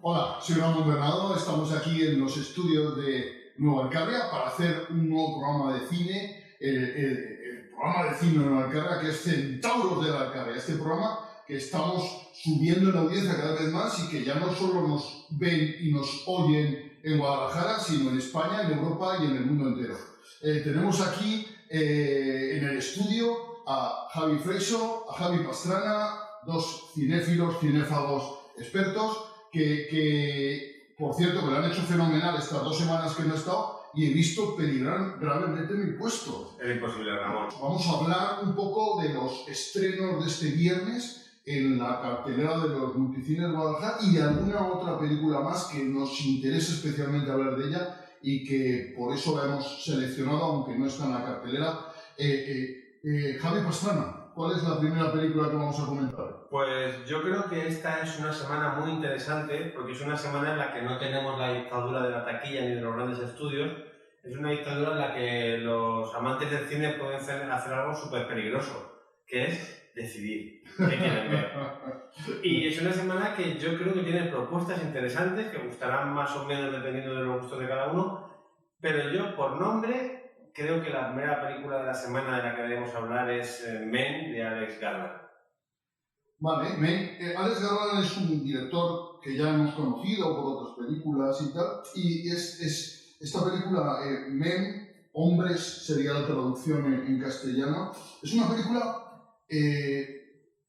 Hola, soy Ramón Bernardo, estamos aquí en los estudios de Nueva Alcarria para hacer un nuevo programa de cine, el programa de cine de Nueva Alcarria, que es Centauros de la Alcarria, este programa que estamos subiendo en la audiencia cada vez más y que ya no solo nos ven y nos oyen en Guadalajara, sino en España, en Europa y en el mundo entero. Tenemos aquí en el estudio a Javi Freixo, a Javi Pastrana, dos cinéfilos, cinéfagos expertos, que por cierto, que lo han hecho fenomenal estas 2 semanas que no he estado y he visto peligrar gravemente mi puesto. Es imposible, Ramón. Vamos a hablar un poco de los estrenos de este viernes en la cartelera de los multicines de Guadalajara y de alguna otra película más que nos interesa especialmente hablar de ella y que por eso la hemos seleccionado, aunque no está en la cartelera. Javi Pastrana, ¿cuál es la primera película que vamos a comentar? Pues yo creo que esta es una semana muy interesante porque es una semana en la que no tenemos la dictadura de la taquilla ni de los grandes estudios. Es una dictadura en la que los amantes del cine pueden hacer algo súper peligroso, que es decidir qué quieren ver. Y es una semana que yo creo que tiene propuestas interesantes que gustarán más o menos dependiendo de los gustos de cada uno, pero yo por nombre creo que la primera película de la semana de la que debemos hablar es Men, de Alex Garland. Vale, Alex Garland es un director que ya hemos conocido por otras películas y tal, y esta película, Men, Hombres sería la traducción en castellano, es una película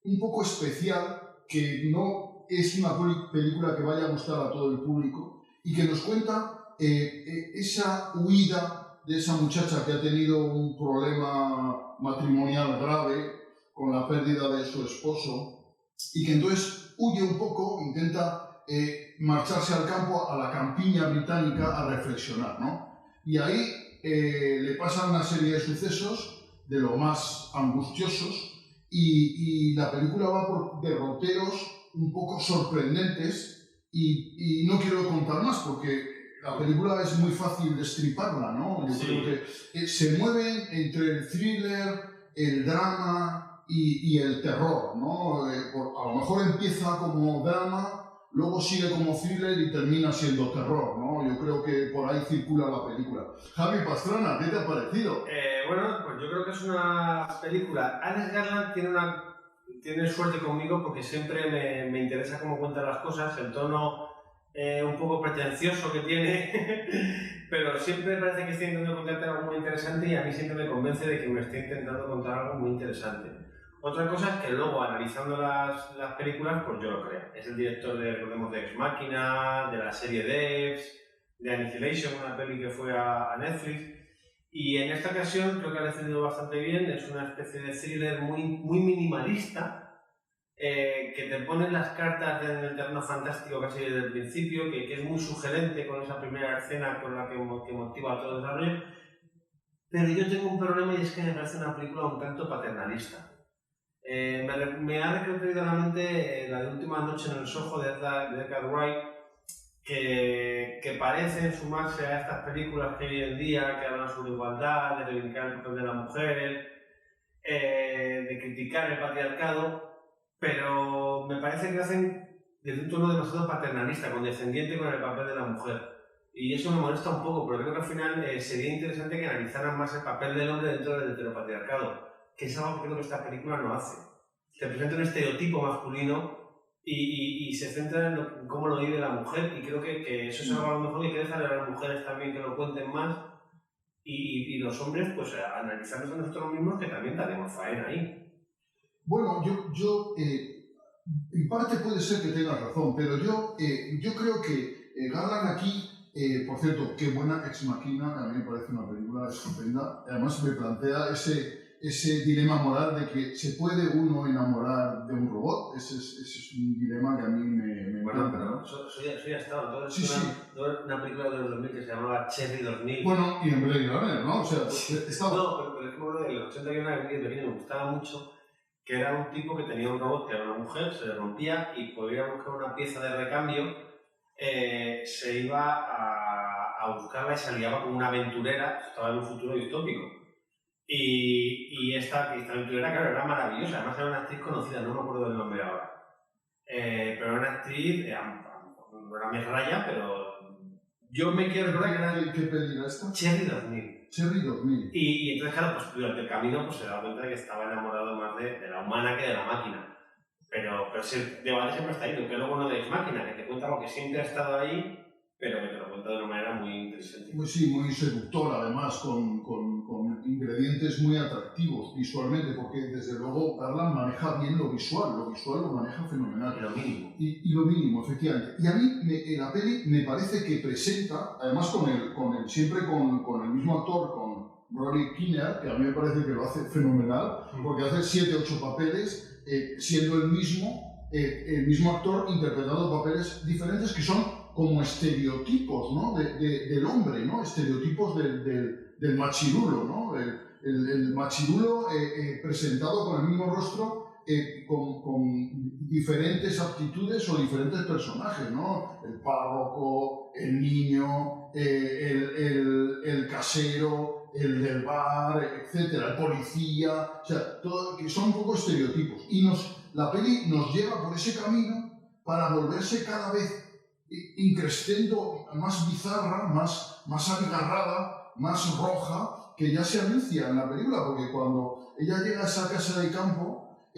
un poco especial, que no es una película que vaya a gustar a todo el público y que nos cuenta esa huida de esa muchacha que ha tenido un problema matrimonial grave con la pérdida de su esposo y que entonces huye un poco, intenta marcharse al campo, a la campiña británica, a reflexionar, ¿no? Y ahí le pasan una serie de sucesos de lo más angustiosos y la película va por derroteros un poco sorprendentes y no quiero contar más porque la película es muy fácil destriparla, ¿no? Yo creo que se mueven entre el thriller, el drama y el terror, ¿no? A lo mejor empieza como drama, luego sigue como thriller y termina siendo terror, ¿no? Yo creo que por ahí circula la película. Javi Pastrana, ¿qué te ha parecido? Bueno, pues yo creo que es una película. Alex Garland tiene suerte conmigo porque siempre me interesa cómo cuenta las cosas, el tono un poco pretencioso que tiene, pero siempre parece que está intentando contarte algo muy interesante y a mí siempre me convence de que me está intentando contar algo muy interesante. Otra cosa es que luego, analizando las películas, pues yo lo creo. Es el director de Ex Machina, de la serie Devs, de Annihilation, una peli que fue a Netflix. Y en esta ocasión creo que ha decidido bastante bien. Es una especie de thriller muy minimalista, que te pone las cartas en el terreno fantástico casi desde el principio, que es muy sugerente con esa primera escena con la que motiva todo el desarrollo. Pero yo tengo un problema y es que me parece una película un tanto paternalista. Me ha recreado a la mente la de Última Noche en el Soho de Edgar Wright, que parecen sumarse a estas películas que hoy en día que hablan sobre igualdad, de reivindicar el papel de la mujer, de criticar el patriarcado, pero me parece que lo hacen desde un tono demasiado paternalista, condescendiente con el papel de la mujer. Y eso me molesta un poco, pero creo que al final sería interesante que analizaran más el papel del hombre dentro del heteropatriarcado, que es algo que creo que esta película no hace. Se presenta un estereotipo masculino y se centra en cómo lo vive la mujer, y creo que eso es algo a lo mejor que hay que dejar a las mujeres también que lo cuenten más, y los hombres pues analizarnos a nosotros mismos, que también tenemos faena ahí. Bueno, yo en parte puede ser que tengas razón, pero yo creo que Garland aquí, por cierto, qué buena Ex Machina, también me parece una película estupenda. Además me plantea ese dilema moral de que se puede uno enamorar de un robot. Ese es un dilema que a mí me encanta, ¿no? Eso ya estaba. Entonces, sí. Una película de los 2000 que se llamaba Cherry 2000. Bueno, y en Blade Runner, ¿no? O sea, estaba... No, pero es como de los 80 que una que pequeño me gustaba mucho, que era un tipo que tenía un robot que era una mujer, se le rompía y podía buscar una pieza de recambio, se iba a buscarla y se aliaba con una aventurera, estaba en un futuro distópico. Y esta aventurera, claro, era maravillosa, además era una actriz conocida, no me acuerdo del nombre ahora. Pero era una actriz, no era Meg Ryan, pero yo me quiero recordar que era... ¿Qué peli era esta? Cherry 2000. Cherry 2000. Y entonces, claro, pues durante el camino pues, se da cuenta de que estaba enamorado más de la humana que de la máquina. Pero sí, el debate siempre está ahí, que es lo bueno de Ex Máquina, que te cuenta lo que siempre ha estado ahí, pero que te lo cuenta de una manera muy inteligente. Sí, muy seductora, además, con ingredientes muy atractivos visualmente, porque desde luego Garland maneja bien lo visual lo maneja fenomenal. Y lo mínimo. Y lo mínimo, efectivamente. Y a mí, la peli me parece que presenta, además siempre con el mismo actor, con Rory Kinnear, que a mí me parece que lo hace fenomenal, porque hace 7, 8 papeles, siendo el mismo actor interpretando papeles diferentes que son como estereotipos, ¿no? del hombre, ¿no? Estereotipos del machirulo, ¿no? El machirulo presentado con el mismo rostro, con diferentes aptitudes o diferentes personajes, ¿no? El párroco, el niño, el casero, el del bar, etcétera, el policía, o sea, que son un poco estereotipos. Y la peli nos lleva por ese camino para volverse cada vez increciendo más bizarra, más abigarrada, más roja, que ya se anuncia en la película, porque cuando ella llega a esa casa de campo,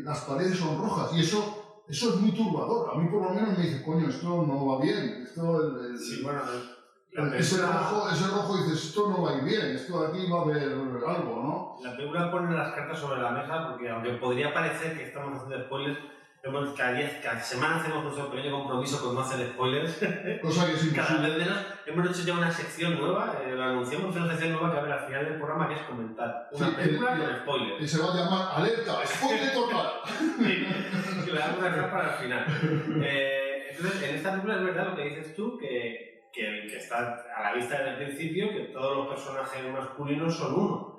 las paredes son rojas, y eso es muy turbador. A mí por lo menos me dice, coño, esto no va bien, Sí, bueno, ese rojo dices, esto no va a ir bien, esto de aquí va a haber algo, ¿no? La película pone las cartas sobre la mesa porque aunque podría parecer que estamos haciendo spoilers, cada semana hacemos nuestro pequeño compromiso con no hacer spoilers. Cosa que es Cada imposible. vez menos. Hemos hecho ya una sección nueva, lo anunciamos, una sección nueva que va a haber al final del programa, que es comentar una película con spoilers. Y se va a llamar Alerta, spoiler total. Que la vamos a dejar para el final. Entonces, en esta película es verdad lo que dices tú, que está a la vista desde el principio, que todos los personajes masculinos son uno.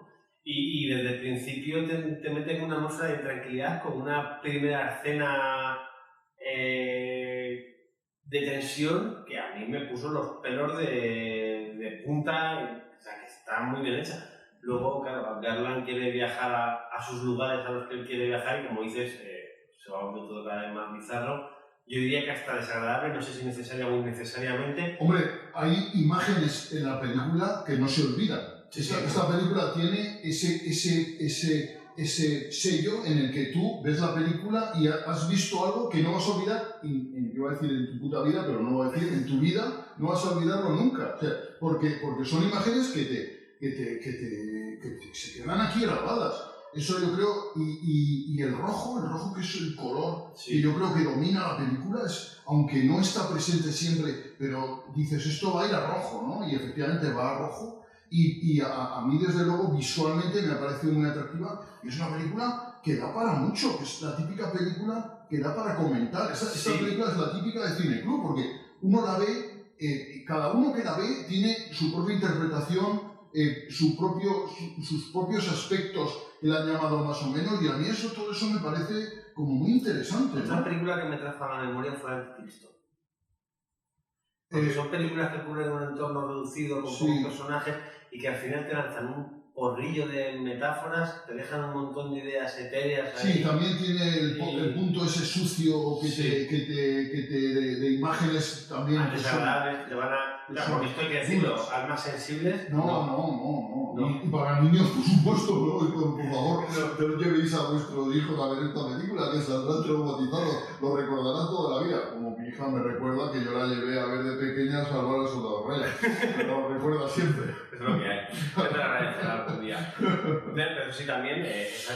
Y desde el principio te meten una muestra de tranquilidad con una primera escena de tensión que a mí me puso los pelos de punta, o sea, que está muy bien hecha. Luego, claro, Garland quiere viajar a sus lugares a los que él quiere viajar y, como dices, se va volviendo todo cada vez más bizarro. Yo diría que hasta desagradable, no sé si necesaria o innecesariamente. Hombre, hay imágenes en la película que no se olvidan. Esta película tiene ese sello en el que tú ves la película y has visto algo que no vas a olvidar, iba a decir en tu puta vida, pero no lo voy a decir, en tu vida no vas a olvidarlo nunca. O sea, porque son imágenes que se quedan aquí grabadas. Eso yo creo, y el rojo que es el color que yo creo que domina la película, aunque no está presente siempre, pero dices, esto va a ir a rojo, ¿no? Y efectivamente va a rojo. Y a mí, desde luego, visualmente me ha parecido muy atractiva. Y es una película que da para mucho, que es la típica película que da para comentar. Esta película es la típica de Cineclub, porque uno la ve, cada uno que la ve tiene su propia interpretación, sus propios aspectos que la han llamado más o menos, y a mí todo eso me parece como muy interesante, ¿no? Otra película que me trajo a la memoria fue Anticristo. Porque son películas que ocurren en un entorno reducido, con pocos personajes, y que al final te lanzan un porrillo de metáforas, te dejan un montón de ideas etéreas ahí. Sí, también tiene el punto ese sucio de imágenes también. Desagradables, te van a... Claro, porque esto hay que decirlo, almas sensibles... No. Y para niños, por supuesto, ¿no? Por favor, no llevéis a vuestros hijos a ver esta película, que saldrán traumatizados, lo recordarán toda la vida. Como mi hija me recuerda que yo la llevé a ver de pequeña a salvar al soldado Ryan. Lo recuerda siempre. Es lo que hay. Yo te lo agradeceré algún día. Pero sí, también,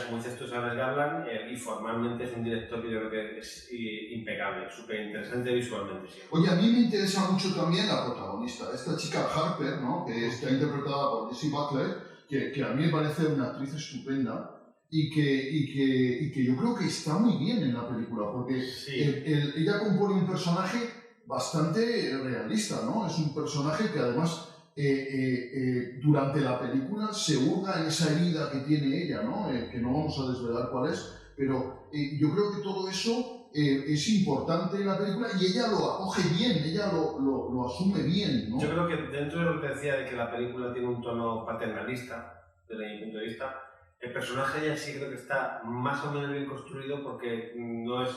como dices tú, sabes, Garland, y formalmente es un director que yo creo que es impecable, súper interesante visualmente. Sí. Oye, a mí me interesa mucho también la protagonista, esta chica Harper, ¿no? Que está interpretada por Jessie Butler, que a mí me parece una actriz estupenda y que yo creo que está muy bien en la película, porque ella compone un personaje bastante realista, ¿no? Es un personaje que además durante la película se hurga en esa herida que tiene ella, ¿no? Que no vamos a desvelar cuál es, pero yo creo que todo eso es importante en la película y ella lo acoge bien, ella lo asume bien, ¿no? Yo creo que dentro de lo que te decía de que la película tiene un tono paternalista, desde mi punto de vista, el personaje ya sí creo que está más o menos bien construido porque no es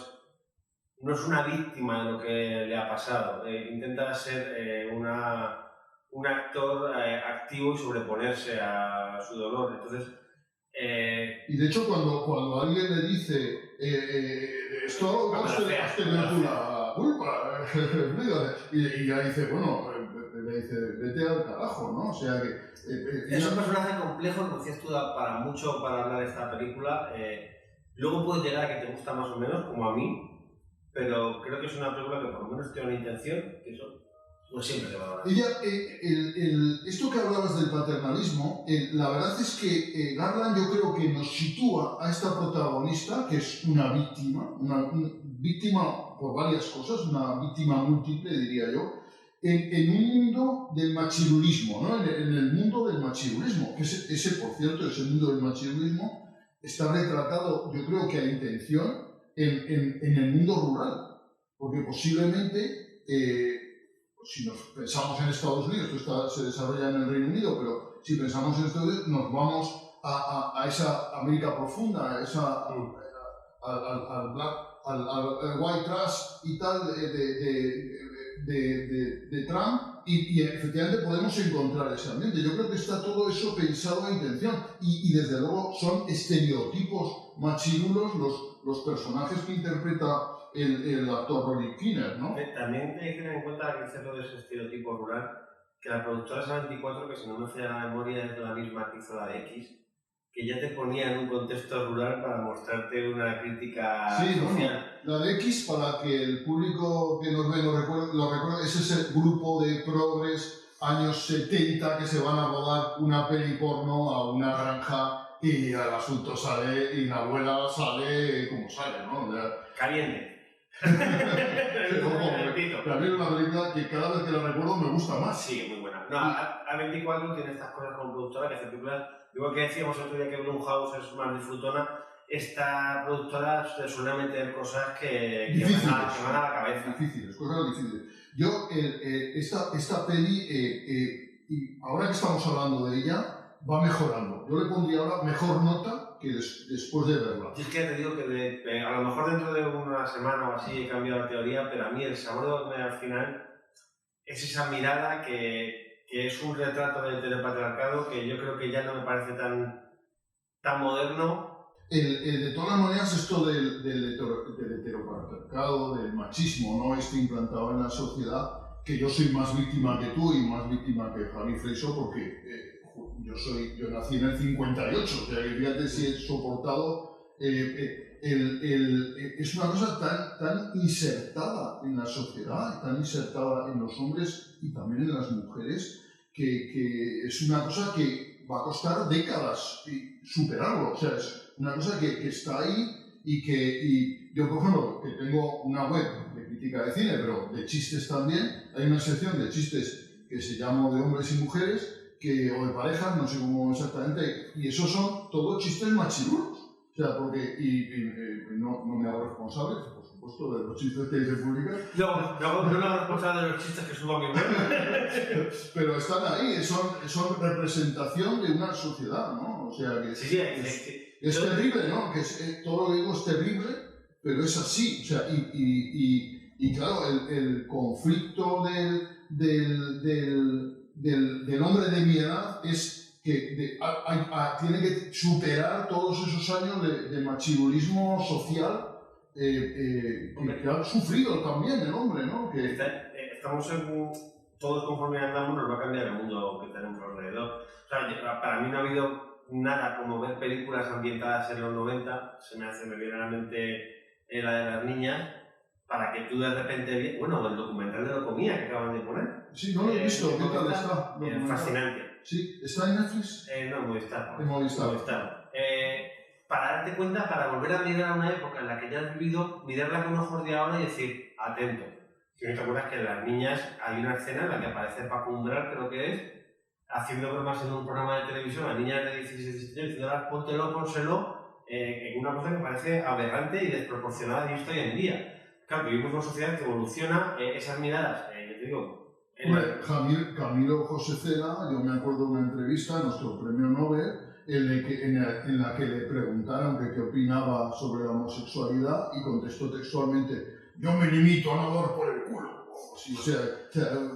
no es una víctima de lo que le ha pasado, intenta ser un actor activo y sobreponerse a su dolor. Entonces, y de hecho, cuando alguien le dice esto has tenido tú la culpa, y ya dice, bueno, le dice, vete al carajo, ¿no? O sea que... es un personaje complejo, como decías tú, para mucho para hablar de esta película. Luego puede llegar a que te gusta más o menos, como a mí, pero creo que es una película que por lo menos tiene una intención, que eso no siempre se valora. Ella, esto que hablabas del paternalismo, la verdad es que Garland yo creo que nos sitúa a esta protagonista, que es una víctima por varias cosas, una víctima múltiple, diría yo, en un mundo del machirulismo, ¿no? En el mundo del machirulismo, que ese, por cierto, ese mundo del machirulismo está retratado, yo creo que a intención, en el mundo rural, porque posiblemente, si nos pensamos en Estados Unidos, esto se desarrolla en el Reino Unido, pero si pensamos en Estados Unidos, nos vamos a esa América profunda, a esa, al white trash y tal de Trump, y efectivamente podemos encontrar ese ambiente. Yo creo que está todo eso pensado a intención, y desde luego son estereotipos machirulos los personajes que interpreta el actor Rory Kinnear, ¿no? También hay que tener en cuenta que hacerlo de ese estereotipo rural, que la productora es 24, que si no me falla la memoria es la misma que hizo la de X, que ya te ponía en un contexto rural para mostrarte una crítica social. Bueno, la de X, para que el público que nos ve lo recuerde, es ese grupo de progres años 70 que se van a rodar una peli porno a una granja y el asunto sale y la abuela sale como sale, ¿no? Caliente. Pero a mí es una película que cada vez que la recuerdo me gusta más. Sí, muy buena. No, A24 tiene estas cosas como productora que hace películas. Igual que decíamos el otro día que Blumhouse es más disfrutona, esta productora suele meter cosas que van a la cabeza. Difíciles, cosas difíciles. Yo, esta peli, y ahora que estamos hablando de ella, va mejorando. Yo le pondría ahora mejor nota que después de verla. Y es que te digo que a lo mejor dentro de una semana o así he cambiado la teoría, pero a mí el sabor de al final es esa mirada que es un retrato del telepatriarcado que yo creo que ya no me parece tan moderno. De todas maneras, esto del heteropatriarcado, del machismo, ¿no? Implantado en la sociedad, que yo soy más víctima que tú y más víctima que Javi Freiso, porque yo nací en el 58, o sea, que fíjate si he soportado. Es una cosa tan insertada en la sociedad, tan insertada en los hombres y también en las mujeres, que es una cosa que va a costar décadas superarlo. O sea, es una cosa que está ahí y yo, por ejemplo, que tengo una web de crítica de cine, pero de chistes también, hay una sección de chistes que se llama de hombres y mujeres, o de parejas, no sé cómo exactamente, y esos son todos chistes machirulos. O sea, porque, no me hago responsable, por supuesto, de los chistes que se publican. No me hago responsable de los chistes que subo a mi web. Pero están ahí, son representación de una sociedad, ¿no? O sea, que sí. Es terrible, ¿no? Todo lo que digo es terrible, pero es así. O sea, y claro, el conflicto del hombre de mi edad es que tiene que superar todos esos años de machirulismo social que ha sufrido también el hombre, ¿no? Estamos todos conforme andamos, nos va a cambiar el mundo que tenemos alrededor. O sea, para mí no ha habido nada como ver películas ambientadas en los 90, me viene a la mente la de las niñas, para que tú de repente, bueno, el documental de Locomía que acaban de poner. Sí, no lo he visto, ¿qué tal está? Fascinante. Sí, ¿está en Netflix? No, en Movistar. En Movistar. Para darte cuenta, para volver a mirar a una época en la que ya has vivido, mirarla con ojos de ahora y decir, atento. Si no te acuerdas que en Las Niñas hay una escena en la que aparece Paco Umbral, creo que es, haciendo bromas en un programa de televisión a niñas de 16 años, diciendo, póntelo, pónselo, en una cosa que parece aberrante y desproporcionada de hoy en día. Claro, vivimos en una sociedad que evoluciona, esas miradas, yo te digo... Camilo José Cela, yo me acuerdo de una entrevista, nuestro premio Nobel, en la que le preguntaron qué opinaba sobre la homosexualidad y contestó textualmente, yo me limito a no dar por el culo. Sí, o sea,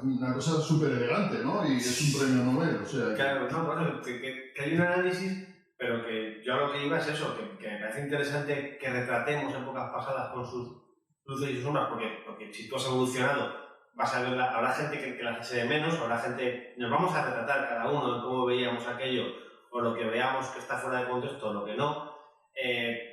una cosa súper elegante, ¿no? Y es un premio Nobel, o sea... Claro, no, bueno, que hay un análisis, pero que yo a lo que iba es eso, que me parece interesante que retratemos épocas pasadas con sus luces y sus sombras, porque si tú has evolucionado, vas a verla, habrá gente que las eche de menos, habrá gente... Nos vamos a retratar cada uno de cómo veíamos aquello, o lo que veamos que está fuera de contexto, o lo que no,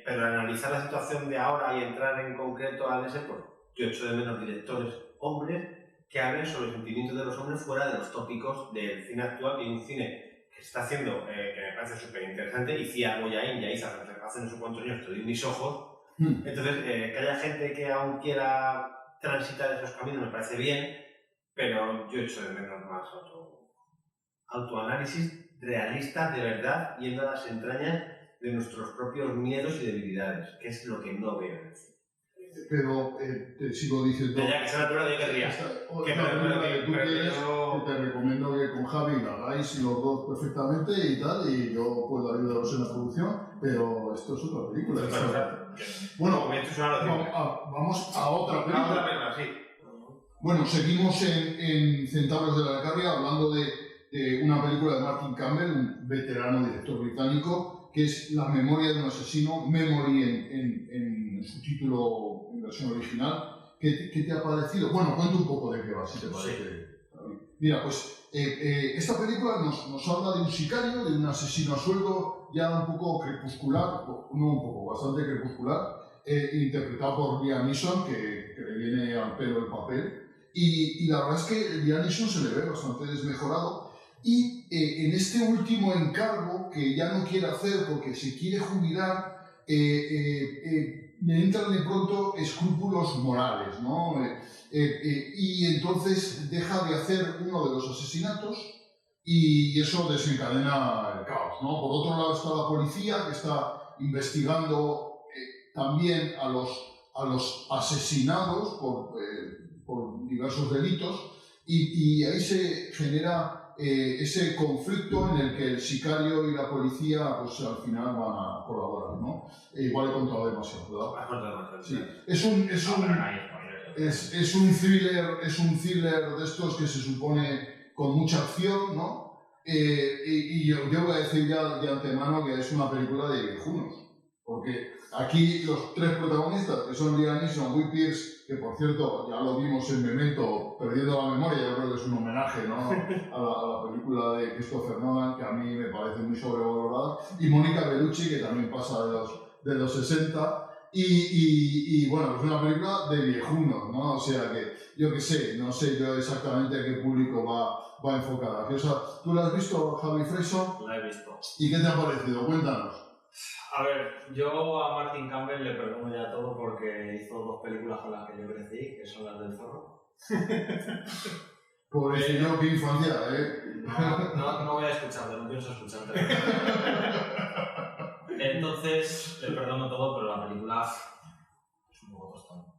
pero analizar la situación de ahora y entrar en concreto a ese, pues yo echo de menos directores hombres que hablen sobre el sentimiento de los hombres fuera de los tópicos del cine actual, que hay un cine que se está haciendo, que me parece súper interesante, y Cia Boyain ya hizo hace no sé cuántos años, te doy mis ojos. Entonces, que haya gente que aún quiera transitar esos caminos me parece bien, pero yo echo de menos más autoanálisis realista, de verdad, yendo a las entrañas de nuestros propios miedos y debilidades, que es lo que no veo en el cine. Pero te sigo diciendo... Ya que sea la prueba de que rías. Que tú quieres, que te recomiendo que con Javi la hagáis los dos perfectamente y tal, y yo puedo ayudaros en la producción, pero esto es otra película. Bueno, vamos a otra película. Sí. Bueno, seguimos en Centauros de la Alcarria hablando de una película de Martin Campbell, un veterano director británico, que es La memoria de un asesino, Memory en su título en versión original. ¿Qué te ha parecido? Bueno, cuenta un poco de qué va, si te parece. Sí. Mira, pues esta película nos habla de un sicario, de un asesino a sueldo, ya un poco crepuscular, no un poco, bastante crepuscular, interpretado por Liam Neeson, que le viene al pelo el papel. Y la verdad es que Liam Neeson se le ve bastante desmejorado. Y en este último encargo, que ya no quiere hacer porque se quiere jubilar, le entran de pronto escrúpulos morales, ¿no? Y entonces deja de hacer uno de los asesinatos y eso desencadena el caos, ¿no? Por otro lado está la policía, que está investigando también a los asesinados por diversos delitos y ahí se genera ese conflicto en el que el sicario y la policía pues al final van a colaborar, ¿no? Igual he contado demasiado, ¿verdad? Sí. Es un thriller de estos que se supone con mucha acción, ¿no? Y yo voy a decir ya de antemano que es una película de viejunos, porque aquí los tres protagonistas, que son Liam Neeson, Guy Pearce, que por cierto ya lo vimos en Memento, Perdiendo la memoria, yo creo que es un homenaje, ¿no? a la película de Christopher Nolan, que a mí me parece muy sobrevalorada, y Mónica Bellucci, que también pasa de los 60, y bueno, es una película de viejunos, ¿no? O sea que, yo qué sé, no sé yo exactamente a qué público va enfocada. O sea, ¿tú la has visto, Javi Freiso? La he visto. ¿Y qué te ha parecido? Cuéntanos. A ver, yo a Martin Campbell le perdono ya todo porque hizo dos películas con las que yo crecí, que son las del Zorro. Pobrecillo, qué infancia, ¿eh? No voy a escucharte, no pienso escucharte. Entonces, le perdono todo, pero la película es un poco tostón. O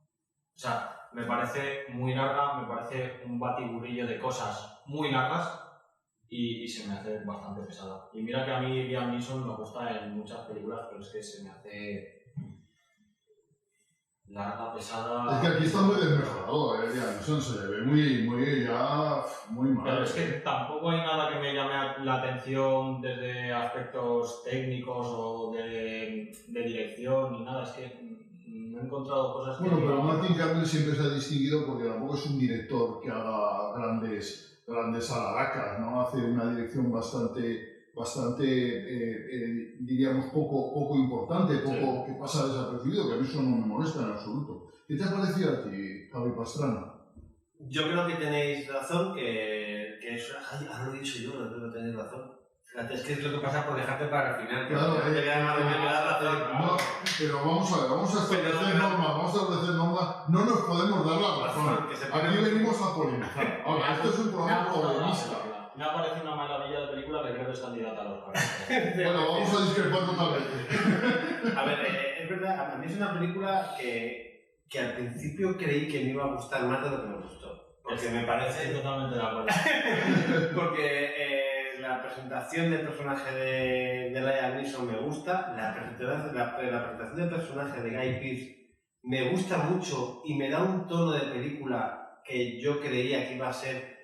sea, me parece muy larga, me parece un batiburrillo de cosas muy largas. Y se me hace bastante pesada. Y mira que a mí Liam Neeson me gusta en muchas películas, pero es que se me hace larga, pesada... Es que aquí está muy desmejorado, Liam Neeson se le ve muy mal. Pero es que tampoco hay nada que me llame la atención desde aspectos técnicos o de dirección ni nada, es que no he encontrado cosas que... Bueno, pero Martin Campbell siempre se ha distinguido porque tampoco es un director que haga grandes alaracas, ¿no? Hace una dirección bastante diríamos, poco importante, que pasa desapercibido, que a mí eso no me molesta en absoluto. ¿Qué te ha parecido a ti, Javi Pastrana? Yo creo que tenéis razón, que es... Ay, ahora lo he dicho yo, creo que tenéis razón. Fíjate, es que es lo que pasa por dejarte para el final. Claro, te queda más de que me da razón. No, pero vamos a ver, vamos a establecer normas, no nos podemos dar la razón. Aquí venimos a polemizar. Ahora, esto es un programa polemista. Me ha parecido una maravilla de película que creo que es candidata a los Oscar. Bueno, vamos a discrepar totalmente. A ver, es verdad, a mí es una película que al principio creí que me iba a gustar más de lo que me gustó. Porque me parece... totalmente de acuerdo. Porque la presentación del personaje de Liam Neeson me gusta, la presentación del personaje de Guy Pearce me gusta mucho y me da un tono de película que yo creía que iba a ser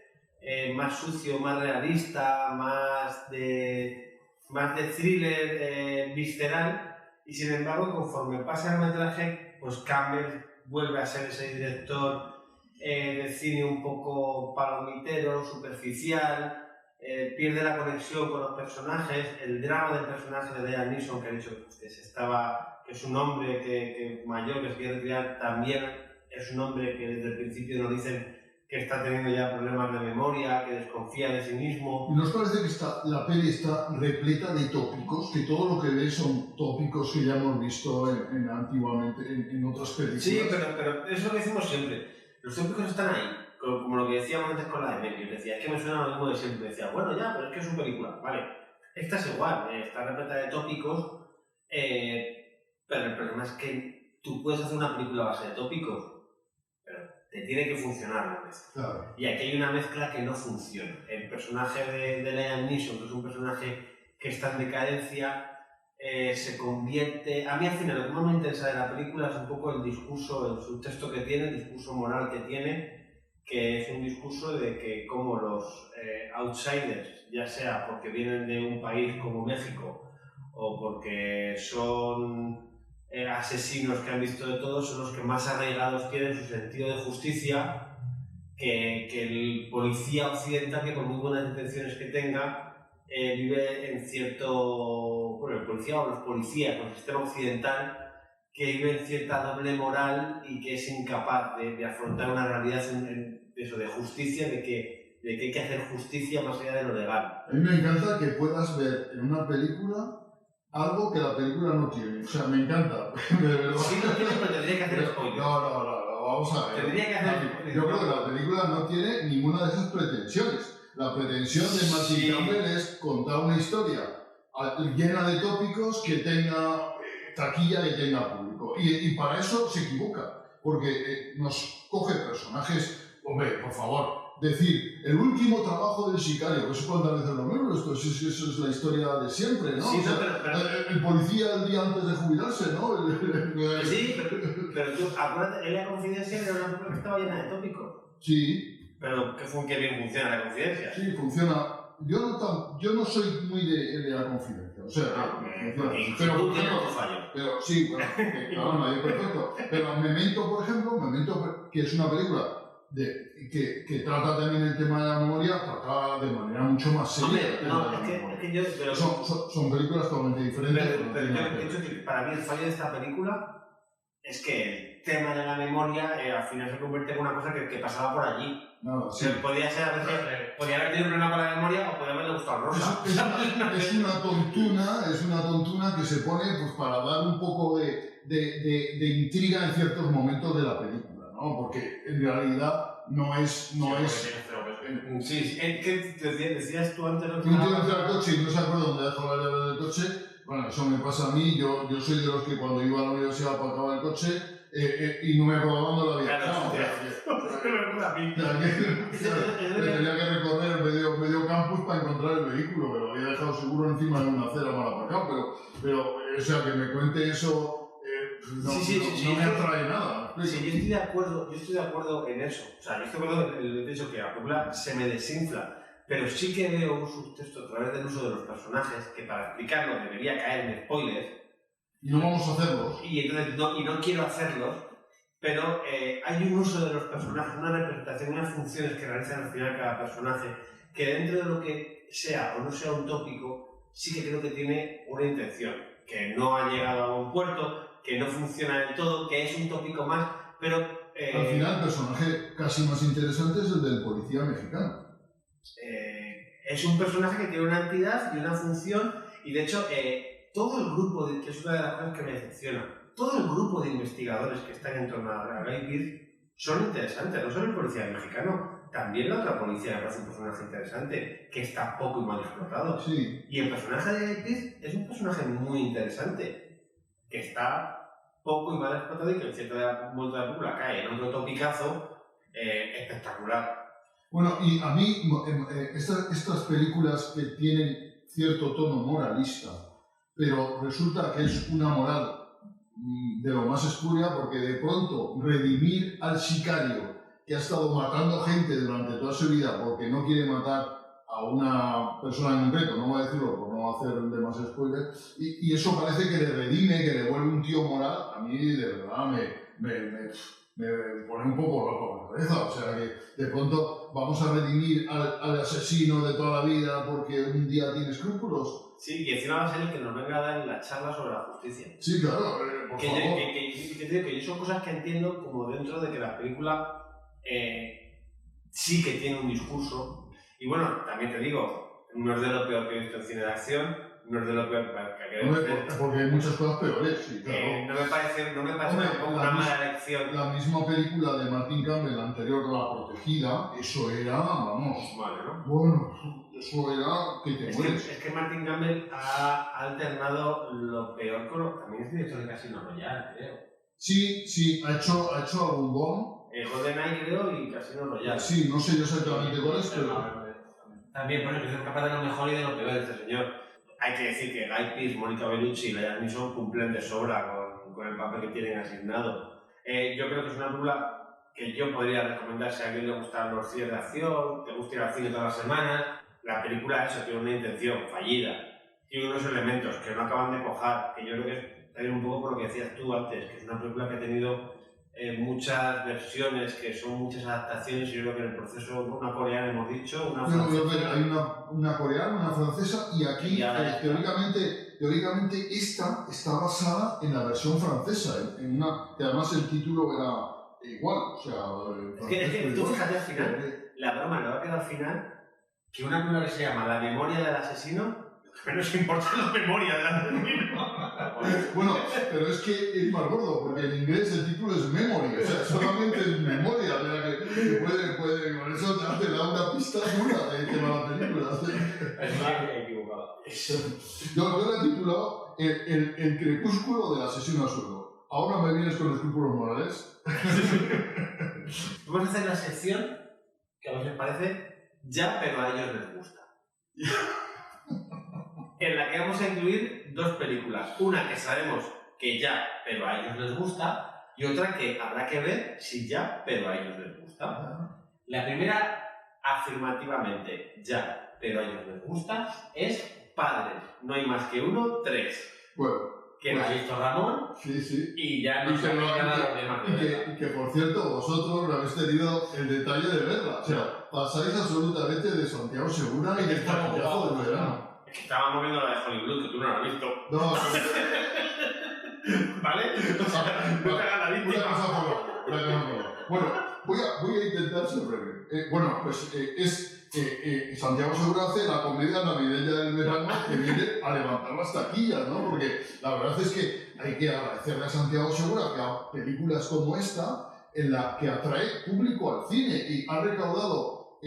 más sucio, más realista, más de thriller visceral, y sin embargo, conforme pasa el metraje, pues Campbell vuelve a ser ese director de cine un poco palomitero, superficial, pierde la conexión con los personajes, el drama del personaje de Liam Neeson, que ha dicho que es un hombre que mayor, que se quiere retirar, también es un hombre que desde el principio nos dicen que está teniendo ya problemas de memoria, que desconfía de sí mismo. ¿Nos parece que la peli está repleta de tópicos? Que todo lo que ves son tópicos que ya hemos visto antiguamente en otras películas. Sí, pero es lo que decimos siempre. Los tópicos están ahí, como lo que decíamos antes con la de Mel. Yo decía, es que me suena lo mismo de siempre. Decía, bueno, ya, pero es que es una película. Vale, esta es igual, está repleta de tópicos, pero el problema es que tú puedes hacer una película a base de tópicos, pero te tiene que funcionar la mezcla. Claro. Y aquí hay una mezcla que no funciona. El personaje de Liam Neeson, que es un personaje que está en decadencia, se convierte... A mí al final lo que más me interesa de la película es un poco el discurso, el subtexto que tiene, el discurso moral que tiene, que es un discurso de que como los outsiders, ya sea porque vienen de un país como México o porque son asesinos que han visto de todo, son los que más arraigados tienen su sentido de justicia que el policía occidental, que por muy buenas intenciones que tenga, vive en cierto... Bueno, el policía o los policías, el sistema occidental, que vive en cierta doble moral y que es incapaz de afrontar una realidad de justicia, de que hay que hacer justicia más allá de lo legal. A mí me encanta que puedas ver en una película algo que la película no tiene. O sea, me encanta, de verdad. Sí, no tiene, pero tendría que hacer spoilers. No, vamos a ver. Tendría que hacer spoilers. Yo creo que la película no tiene ninguna de esas pretensiones. La pretensión de Martin Campbell es contar una historia llena de tópicos que tenga taquilla, que tenga público. Y para eso se equivoca, porque nos coge personajes, hombre, por favor, decir, el último trabajo del sicario, que eso cuántas veces lo mismo, eso es la historia de siempre, ¿no? Sí, o sea, pero... el policía el día antes de jubilarse, ¿no? Sí, pero tú, acuérdate, en La Confidencia era una película que estaba llena de tópicos. Sí. Pero que bien funciona La Confidencia. Sí, funciona. Yo no soy muy de La Confidencia, o sea, pero sí, bueno, claro, no hay perfecto. Pero Memento, por ejemplo, que es una película que trata también el tema de la memoria, trata de manera mucho más seria. Es que yo... Pero, son películas totalmente diferentes. Pero yo pienso que para mí el fallo de esta película es que el tema de la memoria al final se convierte en una cosa que pasaba por allí. Nada, sí. Podía ser a veces, podía haber tenido un problema con la memoria o podía haberle gustado Rosa. Es una tontuna que se pone pues, para dar un poco de intriga en ciertos momentos de la película, ¿no? Porque en realidad no es... Sí, ¿qué decías tú antes? Un tío entra al coche y no se acuerda dónde dejó la llave del coche. Bueno, eso me pasa a mí. Yo soy de los que cuando iba a la universidad aparcaba el coche y no me acordaba dónde lo había dejado. Tenía que recorrer medio campus para encontrar el vehículo, pero lo había dejado seguro encima de una acera mal aparcado. Pero o sea, que me cuente eso no me atrae nada. Sí, yo estoy de acuerdo en eso. O sea, yo estoy de acuerdo en el hecho que la película se me desinfla. Pero sí que veo un subtexto a través del uso de los personajes que para explicarlo debería caer en spoilers. Y no vamos a hacerlos. Y entonces no quiero hacerlos, pero hay un uso de los personajes, una representación, unas funciones que realizan al final cada personaje, que dentro de lo que sea o no sea un tópico, sí que creo que tiene una intención, que no ha llegado a un puerto, que no funciona del todo, que es un tópico más, pero... Al final el personaje casi más interesante es el del policía mexicano. Es un personaje que tiene una entidad y una función, y de hecho todo el grupo, que es una de las cosas que me decepciona, todo el grupo de investigadores que están en torno a Guy Pearce son interesantes, no solo el policía mexicano, también la otra policía me parece un personaje interesante, que está poco y mal explotado. Sí. Y el personaje de Guy Pearce es un personaje muy interesante, que está poco y mal explotado y que en cierto momento de la película cae en otro topicazo espectacular. Bueno, y a mí estas películas que tienen cierto tono moralista, pero resulta que es una moral de lo más espuria, porque de pronto redimir al sicario que ha estado matando gente durante toda su vida porque no quiere matar a una persona en concreto, no voy a decirlo por no hacer demasiado spoiler, y eso parece que le redime, que le vuelve un tío moral. A mí de verdad me pone un poco loco la cabeza. O sea, que de pronto vamos a redimir al asesino de toda la vida porque un día tiene escrúpulos. Sí, y encima va a ser el que nos venga a dar la charla sobre la justicia. Sí, claro, por que favor. que yo son cosas que entiendo como dentro de que la película sí que tiene un discurso. Y bueno, también te digo, no es de lo peor que he visto en cine de acción, no es de lo peor que he visto. Porque hay muchas cosas peores, sí, claro. No me parece Hombre, tampoco una mala elección. La misma película de Martin Campbell, la anterior, La Protegida, eso era, vamos, Vale, ¿no? bueno, eso era que te mueres. Es que Martin Campbell ha alternado lo peor con lo... También es director de Casino Royale, creo. Sí, ha hecho algún Bond. GoldenEye, creo, y Casino Royale. Sí, no sé yo exactamente cuál es, pero... También, bueno, que es capaz de lo mejor y de lo peor de este señor. Hay que decir que Guy Pearce, Mónica Bellucci y Liam Neeson cumplen de sobra con el papel que tienen asignado. Yo creo que es una película que yo podría recomendar si a alguien le gustan los cines de acción, te gusta ir al cine todas las semanas. La película eso tiene una intención fallida, tiene unos elementos que no acaban de cojar, que yo creo que es también un poco por lo que decías tú antes, que es una película que ha tenido muchas versiones, que son muchas adaptaciones, y yo creo que en el proceso, una coreana hemos dicho, una francesa... Hay una coreana, una francesa, y aquí teóricamente esta está basada en la versión francesa, que además el título era igual, o sea... Es que tú fíjate al final, la broma le va a quedar al final, que una película que se llama La memoria del asesino, menos importa la memoria del asesino. Bueno, pero es que es más gordo, porque en inglés el título es Memory, o sea, solamente es memoria, o sea, que puede, con eso te da una pista dura de que va la película. Es equivocado. Yo la he titulado el crepúsculo del asesino a sueldo. Ahora me vienes con escrúpulos morales. Vamos a hacer la sección que a veces parece ya, pero a ellos les gusta. En la que vamos a incluir dos películas. Una que sabemos que ya, pero a ellos les gusta, y otra que habrá que ver si ya, pero a ellos les gusta. La primera, afirmativamente, ya, pero a ellos les gusta, es Padres. No hay más que uno, 3. Bueno. Que la ha visto Ramón. Sí. Y ya no se han ganado los demás. Y que, por cierto, vosotros no habéis tenido el detalle de verla. O sea, pasáis absolutamente de Santiago Segura y del taquillazo del verano. Es que estábamos viendo la de Hollywood, que tú no la has visto. No, ¿vale? O sea, no te hagas la víctima. Una cosa por otra. Bueno, voy a intentar ser breve. Santiago Segura hace la comedia navideña del verano que viene a levantar las taquillas, ¿no? Porque la verdad es que hay que agradecerle a Santiago Segura que haga películas como esta, en la que atrae público al cine y ha recaudado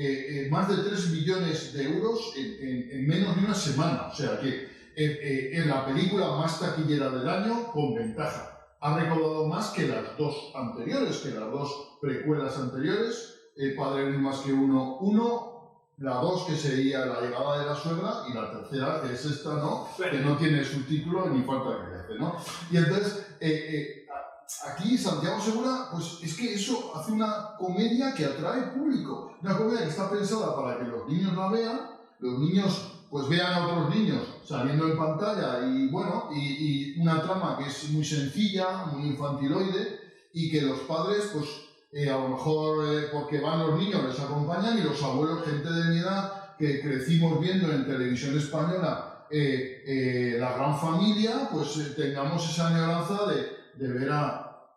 más de 3 millones de euros en menos de una semana. O sea que en la película más taquillera del año, con ventaja. Ha recaudado más que las dos anteriores, que las dos precuelas anteriores. Padre no hay más que uno, la 2 que sería La llegada de la suegra, y la tercera que es esta, ¿no? Que no tiene subtítulo ni falta que le hace, ¿no? Y entonces, aquí Santiago Segura, pues es que eso hace una comedia que atrae público, una comedia que está pensada para que los niños la vean, los niños pues vean a otros niños saliendo en pantalla y bueno, y una trama que es muy sencilla, muy infantiloide, y que los padres pues a lo mejor porque van los niños les acompañan, y los abuelos, gente de mi edad que crecimos viendo en televisión española La Gran Familia, pues tengamos esa añoranza de ver a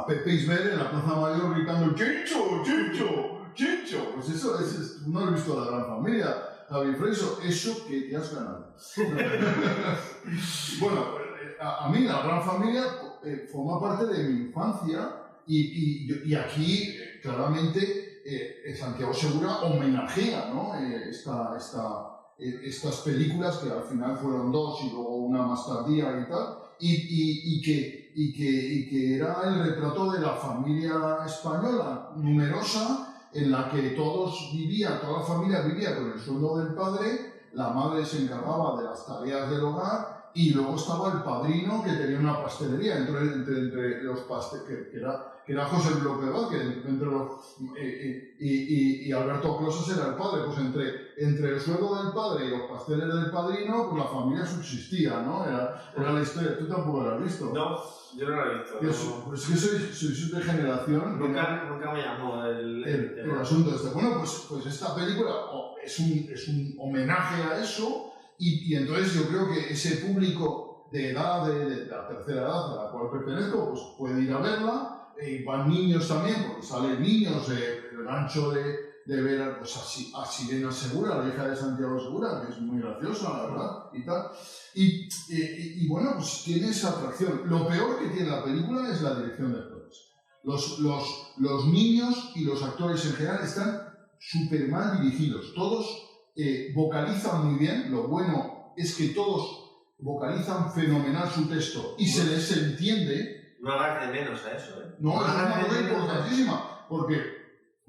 Pepe Isbert en la Plaza Mayor gritando ¡Chincho! ¡Chincho! ¡Chincho! Pues eso no he visto La Gran Familia, Javi Freiso, eso que te has ganado. Bueno, a mí La Gran Familia forma parte de mi infancia. Y aquí, claramente, Santiago Segura homenajea, ¿no? Estas películas, que al final fueron 2 y luego una más tardía y tal, y que era el retrato de la familia española numerosa, en la que toda la familia vivía con el sueldo del padre, la madre se encargaba de las tareas del hogar, Y luego estaba el padrino que tenía una pastelería entre los pasteles, que era José Bloque Vázquez, y Alberto Closas era el padre. Pues entre el sueldo del padre y los pasteles del padrino, pues la familia subsistía, ¿no? Era la historia. ¿Tú tampoco lo has visto? No, yo no lo he visto. Es que soy de generación. Nunca me llamó el asunto este. Bueno, pues esta película es un homenaje a eso. Y entonces yo creo que ese público de edad, de la tercera edad a la cual pertenezco, pues puede ir a verla. Van niños también, porque salen niños, el gancho de ver pues, a Sirena Segura, la hija de Santiago Segura, que es muy graciosa, la verdad, y tal. Y bueno, pues tiene esa atracción. Lo peor que tiene la película es la dirección de actores. Los niños y los actores en general están súper mal dirigidos. Todos vocalizan muy bien. Lo bueno es que todos vocalizan fenomenal su texto y se les entiende. No hagas de menos a eso, ¿eh? No, es una cosa importantísima, porque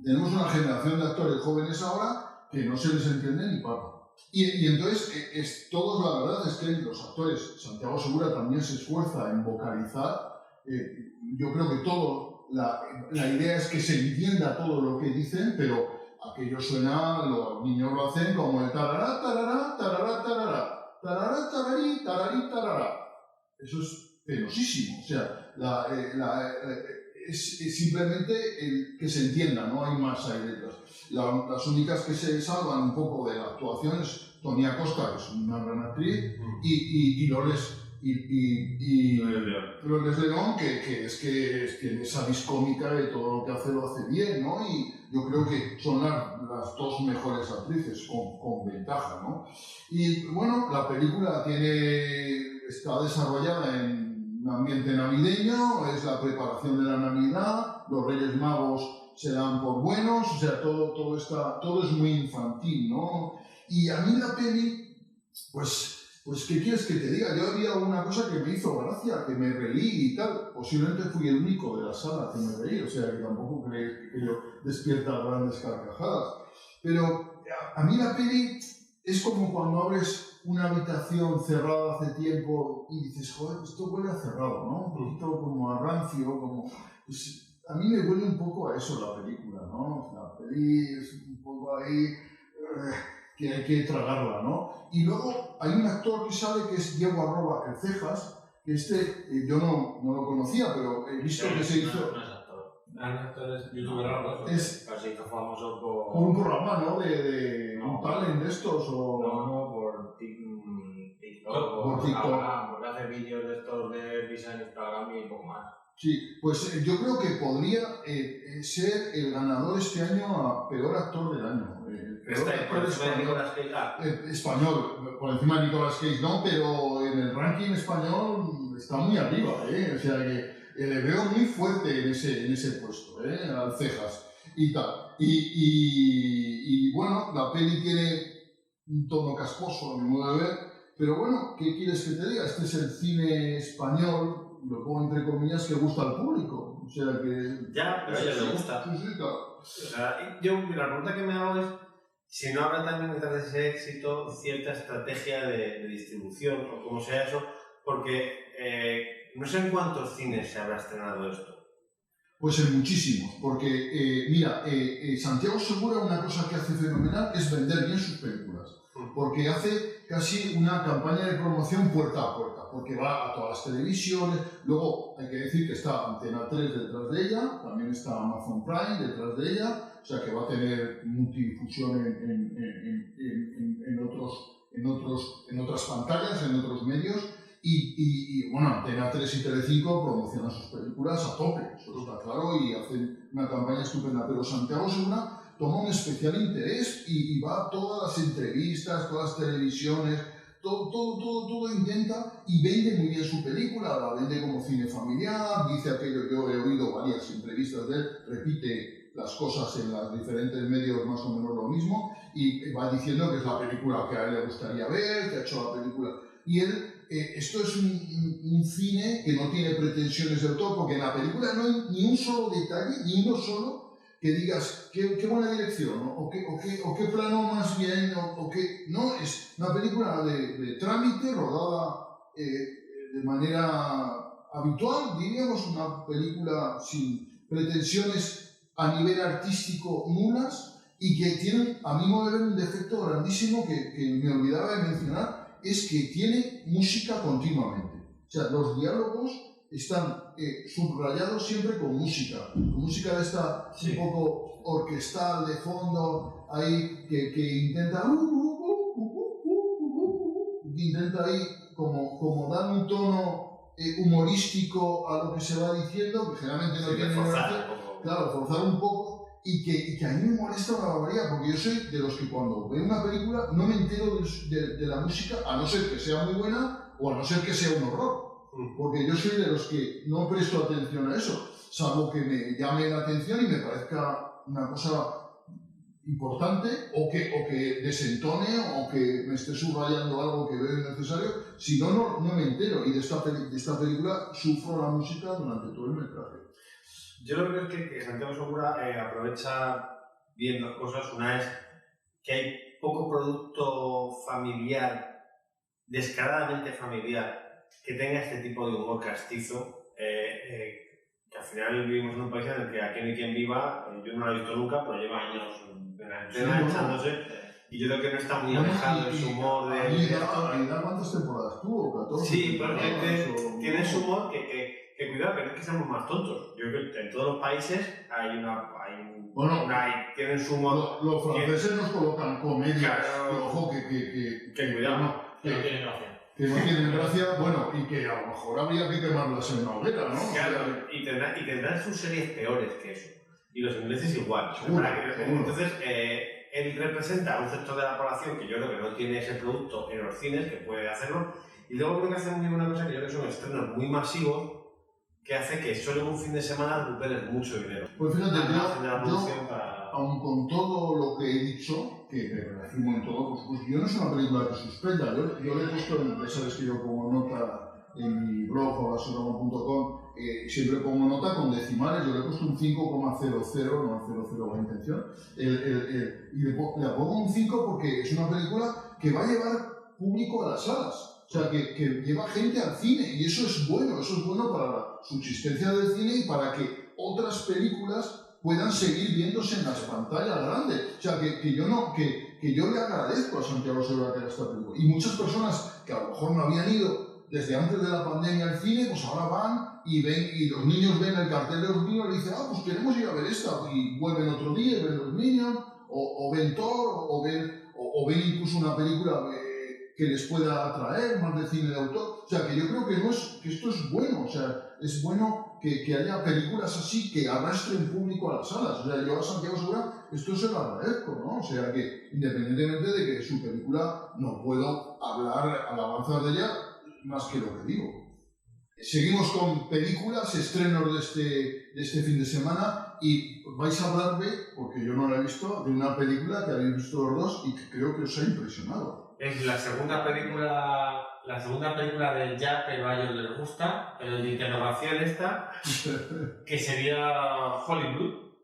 tenemos una generación de actores jóvenes ahora que no se les entiende ni papa. Y entonces, todos, la verdad es que los actores, Santiago Segura también se esfuerza en vocalizar. Yo creo que la idea es que se entienda todo lo que dicen, pero aquello suena, los niños lo hacen como de tarará, tarará, tarará, tarará, tarará, tararí, tararí, tarará. Eso es penosísimo. O sea, es simplemente que se entienda, no hay más ahí detrás. Las únicas que se salvan un poco de la actuación es Toni Acosta, que es una gran actriz, y Loles León, que tiene esa vis cómica de todo lo que hace lo hace bien, ¿no? Y yo creo que son las dos mejores actrices con ventaja, ¿no? Y bueno, la película está desarrollada en un ambiente navideño, es la preparación de la Navidad, los Reyes Magos se dan por buenos, o sea, todo es muy infantil, ¿no? Y a mí la peli, pues ¿qué quieres que te diga? Yo había una cosa que me hizo gracia, que me reí y tal. Posiblemente fui el único de la sala que me reí, o sea, que tampoco creéis que yo despierta grandes carcajadas. Pero a mí la peli es como cuando abres una habitación cerrada hace tiempo y dices, joder, esto huele a cerrado, ¿no? Un poquito como a rancio, como... Pues, a mí me huele un poco a eso la película, ¿no? La peli es un poco ahí... que hay que tragarla, ¿no? Y luego hay un actor que sale que es Diego Arroba, el Cejas, que yo no lo conocía, pero he visto que se hizo... No es actor. Actor es youtuber algo. Se hizo famoso por un programa, ¿no? De un talent de estos o... No, por TikTok. Por TikTok. Porque hace vídeos de estos de visa en Instagram y poco más. Sí, pues yo creo que podría ser el ganador este año a peor actor del año. Por encima de Nicolas Cage. Español, por encima de Nicolas Cage no, pero en el ranking español está muy arriba, o sea que le veo muy fuerte en ese puesto, al Cejas y tal. Y bueno, la peli tiene un tono casposo a mi modo de ver, pero bueno, ¿qué quieres que te diga? Este es el cine español, lo pongo entre comillas, que gusta al público, o sea que... Ya, pero a ellos les gusta. Sí, claro. O sea, la pregunta que me hago es si no habrá también detrás de ese éxito cierta estrategia de distribución o como sea eso, porque no sé en cuántos cines se habrá estrenado esto. Pues en muchísimos, porque mira, Santiago Segura una cosa que hace fenomenal es vender bien sus películas, porque hace casi una campaña de promoción puerta a puerta, porque va a todas las televisiones. Luego hay que decir que está Antena 3 detrás de ella, también está Amazon Prime detrás de ella, o sea que va a tener multidifusión en otras pantallas, en otros medios. Y bueno, Antena 3 y Telecinco promocionan sus películas a tope, eso está claro, y hacen una campaña estupenda. Pero Santiago Segura toma un especial interés y va a todas las entrevistas, todas las televisiones, todo intenta y vende muy bien su película, la vende como cine familiar, dice aquello, yo he oído varias entrevistas de él, repite las cosas en los diferentes medios más o menos lo mismo y va diciendo que es la película que a él le gustaría ver, que ha hecho la película. Y él, esto es un cine que no tiene pretensiones de autor, porque en la película no hay ni un solo detalle, ni uno solo, que digas qué buena dirección, ¿no? o qué plano más bien, no, es una película de trámite rodada de manera habitual, diríamos, una película sin pretensiones a nivel artístico nulas y que tiene, a mi modo de ver, un defecto grandísimo que me olvidaba de mencionar, es que tiene música continuamente. O sea, los diálogos están subrayados siempre con música de esta un poco orquestal de fondo, ahí que intenta ahí como dar un tono humorístico a lo que se va diciendo, que generalmente no tiene gracia, claro, forzar un poco, y que a mí me molesta una barbaridad, porque yo soy de los que cuando veo una película no me entero de la música, a no ser que sea muy buena o a no ser que sea un horror. Porque yo soy de los que no presto atención a eso, salvo que me llame la atención y me parezca una cosa importante o que desentone o que me esté subrayando algo que veo innecesario. Si no, no me entero. Y de esta película sufro la música durante todo el metraje. Yo lo que creo que Santiago Segura aprovecha bien dos cosas. Una es que hay poco producto familiar, descaradamente familiar, que tenga este tipo de humor castizo, que al final vivimos en un país en el que aquí no hay quien viva, yo no lo he visto nunca, pero lleva años en la antena echándose, y yo creo que no está muy alejado de su humor de... ¿Aida cuántas temporadas tuvo? ¿14? Sí, pero tiene su humor que cuidado, que no es que seamos más tontos. Yo creo que en todos los países tienen su humor... Los franceses nos colocan comedias, claro, ojo, que cuidado, que no tienen gracia. Que no tienen gracia, bueno, y que a lo mejor habría que quemarlas en una hoguera, ¿no? Claro, y tendrán sus series peores que eso. Y los ingleses igual. Seguro. Entonces, él representa un sector de la población que yo creo que no tiene ese producto en los cines, que puede hacerlo. Y luego creo que hace muy bien una cosa que yo creo que son estrenos muy masivos, que hace que solo en un fin de semana recuperes mucho dinero. Pues fíjate, yo aun con todo lo que he dicho, que me reafirmo en todo, pues yo no es una película que suspenda. Yo le he puesto, ya sabes que yo pongo nota en mi blog holasorama.com, siempre pongo nota con decimales, yo le he puesto un 5,00, no 00 la intención, y le pongo un 5 porque es una película que va a llevar público a las salas. O sea, que lleva gente al cine, y eso es bueno para la subsistencia del cine y para que otras películas puedan seguir viéndose en las pantallas grandes. O sea, que yo le agradezco a Santiago Segura que haga esta película. Y muchas personas que a lo mejor no habían ido desde antes de la pandemia al cine, pues ahora van y ven, y los niños ven el cartel de los niños y dicen, pues queremos ir a ver esta, y vuelven otro día y ven los Minions, o ven Thor, o ven incluso una película que les pueda atraer, más de cine de autor. O sea, que yo creo que esto es bueno. O sea, es bueno que haya películas así que arrastren público a las salas. O sea, yo a Santiago Segura esto se lo agradezco, ¿no? O sea, que independientemente de que su película no puedo hablar alabanzas de ella más que lo que digo. Seguimos con películas, estrenos de este fin de semana, y vais a hablarme, porque yo no la he visto, de una película que habéis visto los dos y que creo que os ha impresionado. Es la segunda película del ya, pero a ellos les gusta, pero de interrogación esta, que sería Hollywood.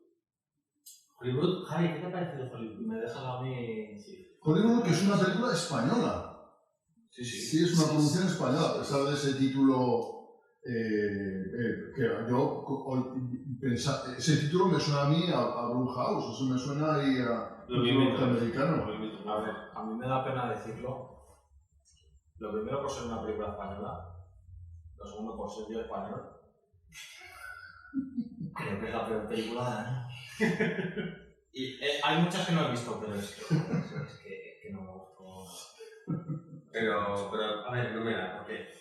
Hollywood, Javi, ¿qué te ha parecido Hollywood? Me dejan a mí... Sí. Hollywood, que es una película española. Sí, es una producción española, a pesar de ese título que yo pensaba, ese título me suena a mí a Blumhouse, eso me suena ahí a norteamericano. A ver, a mí me da pena decirlo. Lo primero por ser una película española, lo segundo por ser yo español. Creo que es la peor película del año. Y hay muchas que no he visto, pero es que no me gustó. Pero, a ver, no me da, porque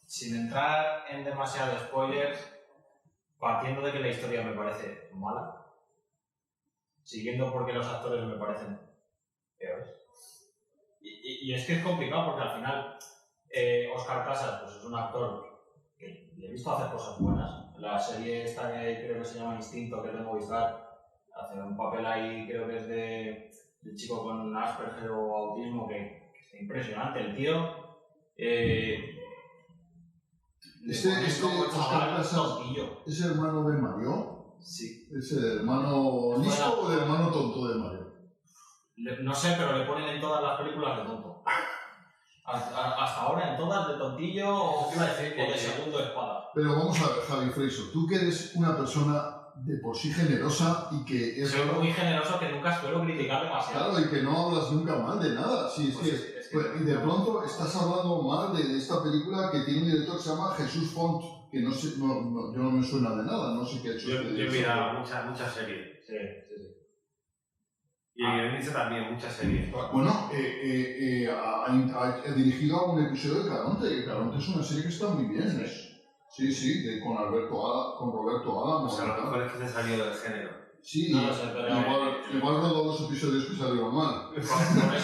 sin entrar en demasiados spoilers, partiendo de que la historia me parece mala, siguiendo porque los actores me parecen peores. Y es que es complicado porque al final Óscar Casas pues es un actor que le he visto hacer cosas buenas. La serie esta que creo que se llama Instinto, que es de Movistar, hace un papel ahí, creo que es de chico con Asperger o autismo, que es impresionante el tío. Óscar Casas es hermano de Mario. Sí. ¿Es el hermano listo o el hermano tonto de Mario? No sé, pero le ponen en todas las películas de tonto. Hasta ahora en todas de tontillo o de segundo espada. Pero vamos a ver, Javi Freiso, tú que eres una persona de por sí generosa y que es... Soy muy generoso, que nunca suelo criticar demasiado. Claro, y que no hablas nunca mal de nada. Sí, es y de pronto estás hablando mal de esta película que tiene un director que se llama Jesús Font, que no sé, yo no me suena de nada, no sé qué ha hecho. Yo he mirado muchas series. Sí. Y el guionista también, muchas series. Bueno, ha dirigido a un episodio de Caronte, y Caronte es una serie que está muy bien. Sí, con Roberto Álamo. O sea, a lo mejor es que se salió del género. Sí, no lo sé, pero igual rodó los episodios que salieron mal. Por eso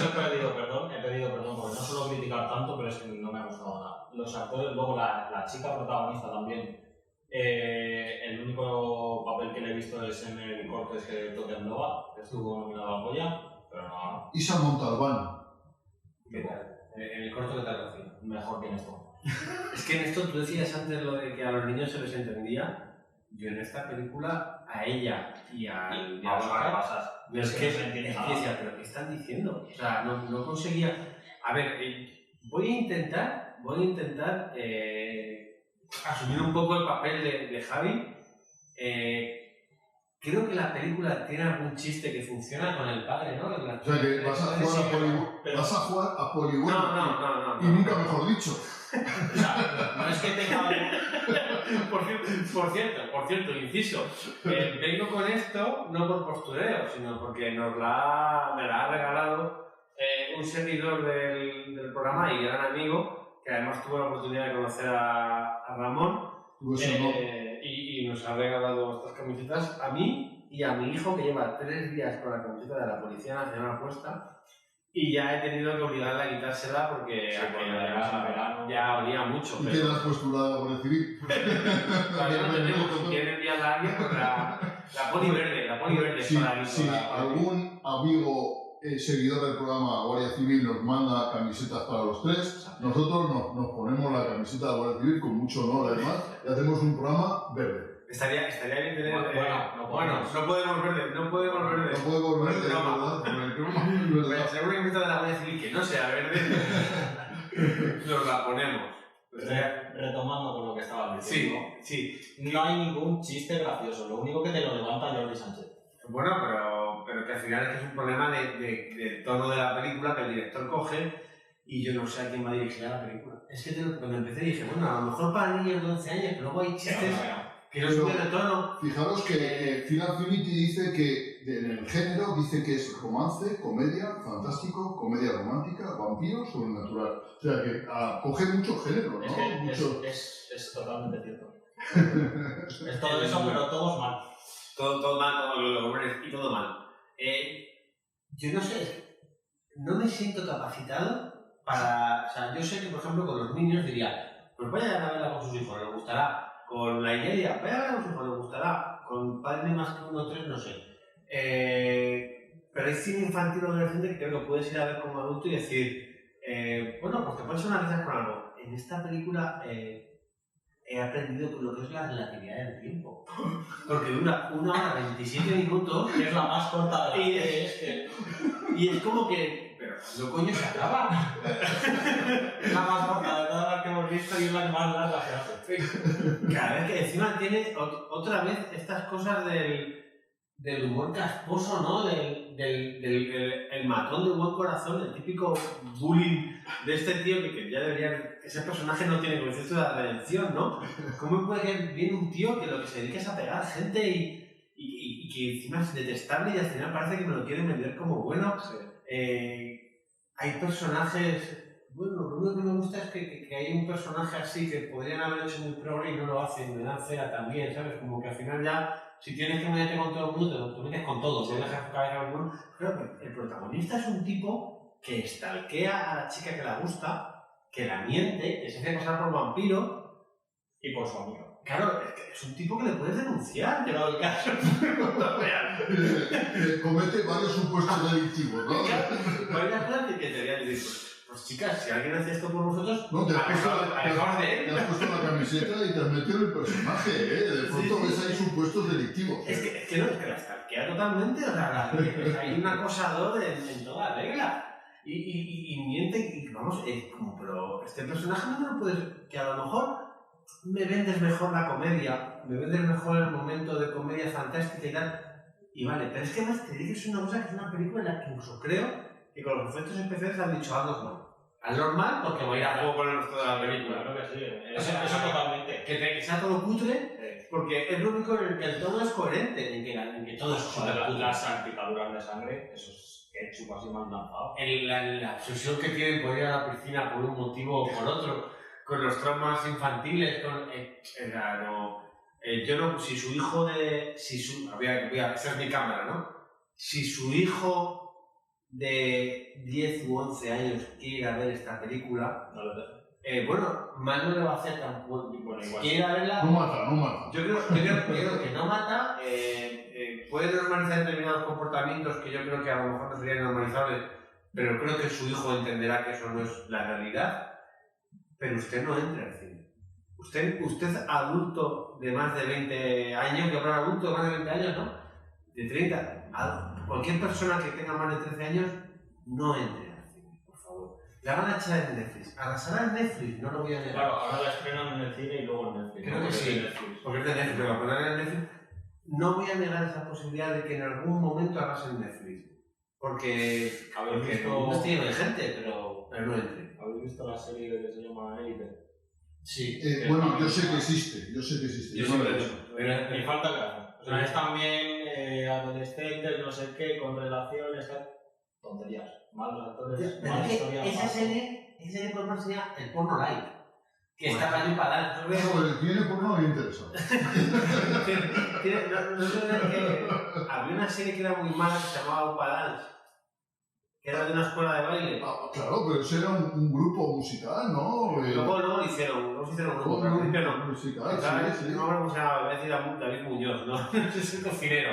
he pedido perdón, porque no suelo criticar tanto, pero es que no me ha gustado nada. Los actores, luego la chica protagonista también, el único papel que le he visto es en el corto de Totem Nova, que estuvo nominado a Goya, pero no. Isa Montalbán. ¿Qué tal? En el corto que te has referido. Mejor que en esto. Es que en esto tú decías antes lo de que a los niños se les entendía. Yo en esta película, a ella y al pasas. Es que decía, pero ¿qué están diciendo? O sea, no conseguía... A ver, voy a intentar asumir un poco el papel de Javi. Creo que la película tiene algún chiste que funciona con el padre, ¿no? O sea, que vas a jugar a Poliwell. No. Y nunca mejor dicho. O sea, no es que tenga... Por cierto, inciso, vengo con esto no por postureo, sino porque me la ha regalado un seguidor del programa y gran amigo, que además tuvo la oportunidad de conocer a Ramón, y nos ha regalado estas camisetas a mí y a mi hijo, que lleva 3 días con la camiseta de la Policía Nacional puesta. Y ya he tenido que obligarla a quitársela porque ya olía mucho. ¿Y qué le has puesto la Guardia Civil? Todavía no tenemos. Si quieren enviarla a alguien, pues la poli verde. Si algún amigo seguidor del programa Guardia Civil nos manda camisetas para los 3, nosotros nos ponemos la camiseta de la Guardia Civil con mucho honor además y hacemos un programa verde. Estaría bien tener... no podemos verde. No podemos verde, es verdad. Pero si alguna camiseta de la Guardia Civil que no sea verde, nos la ponemos. Retomando con lo que estabas diciendo. Sí. No hay ningún chiste gracioso, lo único que te lo levanta Jordi Sánchez. Bueno, pero que al final es que es un problema de tono de la película que el director coge y yo no sé a quién va a dirigir a la película. Es que cuando empecé dije, bueno, a lo mejor para niños de 11 años, pero luego hay chistes que no suben de tono. Fijaros que Final Affinity dice que en el género dice que es romance, comedia, fantástico, comedia romántica, vampiro, sobrenatural. O sea que coge mucho género, ¿no? Es totalmente cierto. Es todo eso, pero todos mal. Todo mal, y todo mal. Yo no sé, no me siento capacitado para... O sea, yo sé que, por ejemplo, con los niños diría, pues vayan a verla con sus hijos, les gustará. Con la Inelia, vayan a verla con sus hijos, les gustará. Con Padre Más que 1 o 3, no sé. Pero hay cine infantil o adolescente que creo que puedes ir a ver como adulto y decir, bueno, pues te puedes sonorizar con algo. En esta película... he aprendido lo que es la relatividad del tiempo. Porque dura 1 hora 27 minutos. Que es la más corta de y es como que... Pero ¿cuándo coño se acaba? Es la más corta de todas las que hemos visto y es la que más larga se hace. Cada vez que encima tiene otra vez estas cosas del humor casposo, ¿no? El matón de buen corazón, el típico bullying de este tío que ya debería... Ese personaje no tiene concepto de la redención, ¿no? ¿Cómo puede que viene un tío que lo que se dedica es a pegar gente y que encima es detestable y al final parece que me lo quieren vender como bueno? Hay personajes... Bueno, lo único que me gusta es que hay un personaje así que podrían haber hecho muy progre y no lo hacen, me dan cera también, ¿sabes? Como que al final ya... Si tienes que meterte con todo el mundo, te metes con todos, no dejas tu cabeza con uno. Pero el protagonista es un tipo que stalkea a la chica que le gusta, que la miente, que se hace pasar por vampiro y por su amigo. Claro, es un tipo que le puedes denunciar, llegado el caso. Comete varios supuestos delictivos, ¿no? Varias cosas que te voy a decir. Pues chicas, si alguien hace esto por vosotros, no, te has puesto la camiseta y te has metido en el personaje, De pronto ves ahí supuestos delictivos. Es que la stalkea totalmente, o sea, hay un acosador en toda regla. y miente, y vamos, como, pero este personaje no me lo puedes... Que a lo mejor me vendes mejor la comedia, me vendes mejor el momento de comedia fantástica y tal, y vale, pero es que además te dices una cosa que es una película en la que incluso creo que con los efectos especiales han dicho algo mal. Al normal, porque va a ir a juego con el resto de la película. Claro que sí, eso totalmente. Que sea todo cutre, porque es lo único en el que el todo es coherente, en que todo es súper cutre. Las salpicaduras de sangre, esos ketchup así mal lanzados. La obsesión que tienen por ir a la piscina por un motivo o por otro, con los traumas infantiles, yo no, si su hijo de... esa es mi cámara, ¿no? Si su hijo de 10 u 11 años quiere ir a ver esta película, No lo dejo. bueno, mal no le va a hacer tampoco. Bueno, igual. Quiere ir a verla... No mata. Yo creo que no mata, puede normalizar determinados comportamientos que yo creo que a lo mejor no serían normalizables, pero creo que su hijo entenderá que eso no es la realidad. Pero usted no entra al cine. Usted adulto de más de 20 años, que habrá adulto de más de 20 años, ¿no? De 30. Cualquier persona que tenga más de 13 años, no entre al cine, por favor. La van a echar en Netflix. Arrasará en Netflix, no lo voy a negar. Claro, ahora la estrenan en el cine y luego en Netflix. Creo que sí, porque es de Netflix, pero poner en Netflix, no voy a negar esa posibilidad de que en algún momento hagas en Netflix. Porque no estoy lleno de gente, pero no entre. ¿Habéis visto la serie que se llama Élite? Sí. Bueno, yo sé que existe. Yo sí lo he hecho. Pero me falta gracia. O sea, es también adolescentes, no sé qué, con relaciones, tonterías. Malos actores, malas historias. Esa serie por más sería el porno light. Que está para para Pero el cine porno no me interesa. Había una serie que era muy mala que se llamaba Upa Dance, que era de una escuela de baile. Claro, pero ese era un grupo musical, ¿no? Luego lo hicieron un grupo, pero al principio no. Musical, sí. No me acuerdo cómo se llama, voy a decir David Muñoz, ¿no? Es el cocinero.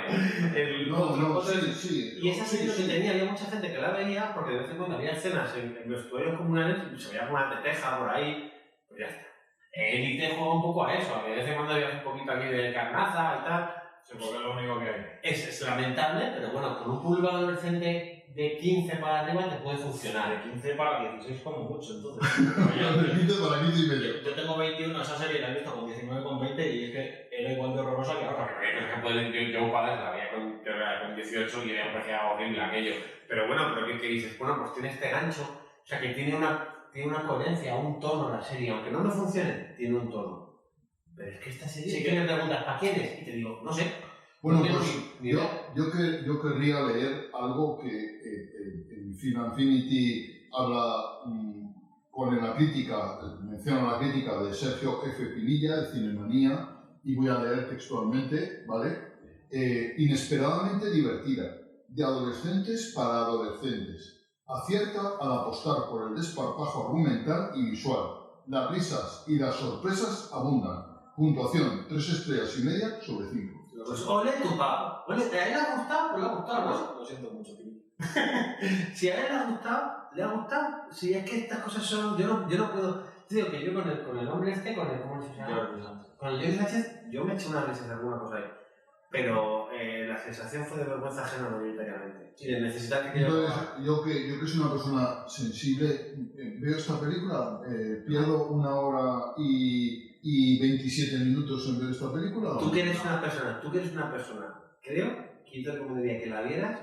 Sí. Y esa serie lo que tenía, había mucha gente que la veía porque de vez en cuando había escenas en vestuarios comunales y se veía con una teteja por ahí, pues ya está. Élite juega un poco a eso, de vez en cuando había un poquito aquí de carnaza y tal. Sí, porque es lo único que hay. Es lamentable, pero bueno, con un público adolescente de 15 para arriba te puede funcionar. De 15 para 16 como mucho, entonces. De 15 para 15 y medio. Yo tengo 21, esa serie la he visto con 19 con 20 y es que era igual de horrorosa que ahora. Yo padre la veía con 18 y me parecía horrible aquello. Pero bueno, pero ¿qué dices? Bueno, pues tiene este gancho, o sea que tiene una coherencia, un tono la serie, aunque no me funcione, tiene un tono. Pero es que esta serie, sí, que me preguntas, ¿para quién es? Y te digo, no sé. Bueno, no pues yo querría leer algo que en Film Infinity habla, pone la crítica, menciona la crítica de Sergio F. Pinilla, de Cinemanía, y voy a leer textualmente, ¿vale? Inesperadamente divertida, de adolescentes para adolescentes. Acierta al apostar por el desparpajo argumental y visual. Las risas y las sorpresas abundan. Puntuación 3 estrellas y media sobre 5. Pues ole tu pavo. Ole, ¿a él le ha gustado? Pues le ha gustado, ¿no? Lo siento mucho, tío. Si a él le ha gustado, le ha gustado. Si es que estas cosas son... Yo no puedo... Digo que yo con el hombre este, ¿cómo se llama? Con el Jordi Sánchez, yo me eché una risas alguna cosa ahí. Pero la sensación fue de vergüenza ajena mayoritariamente. Y de necesidad que Entonces, yo que soy una persona sensible, veo esta película, pierdo 1 hora y 27 minutos en ver esta película. Tú que eres una persona, creo que yo te recomendaría que la vieras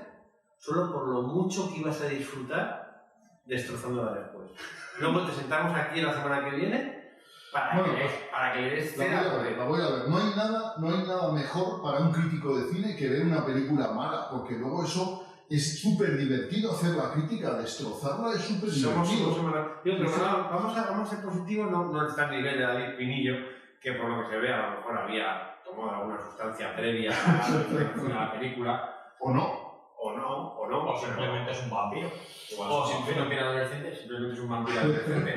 solo por lo mucho que ibas a disfrutar destrozándola después. Luego te sentamos aquí la semana que viene para que le des cena. La voy a ver. No hay nada mejor para un crítico de cine que ver una película mala, porque luego eso es súper divertido, hacer la crítica, destrozarla es súper divertido. Vamos a ser positivos, no está al nivel de David Pinillo, que por lo que se ve a lo mejor había tomado alguna sustancia previa a la película. O no. O simplemente es un vampiro. O simplemente es un vampiro adolescente.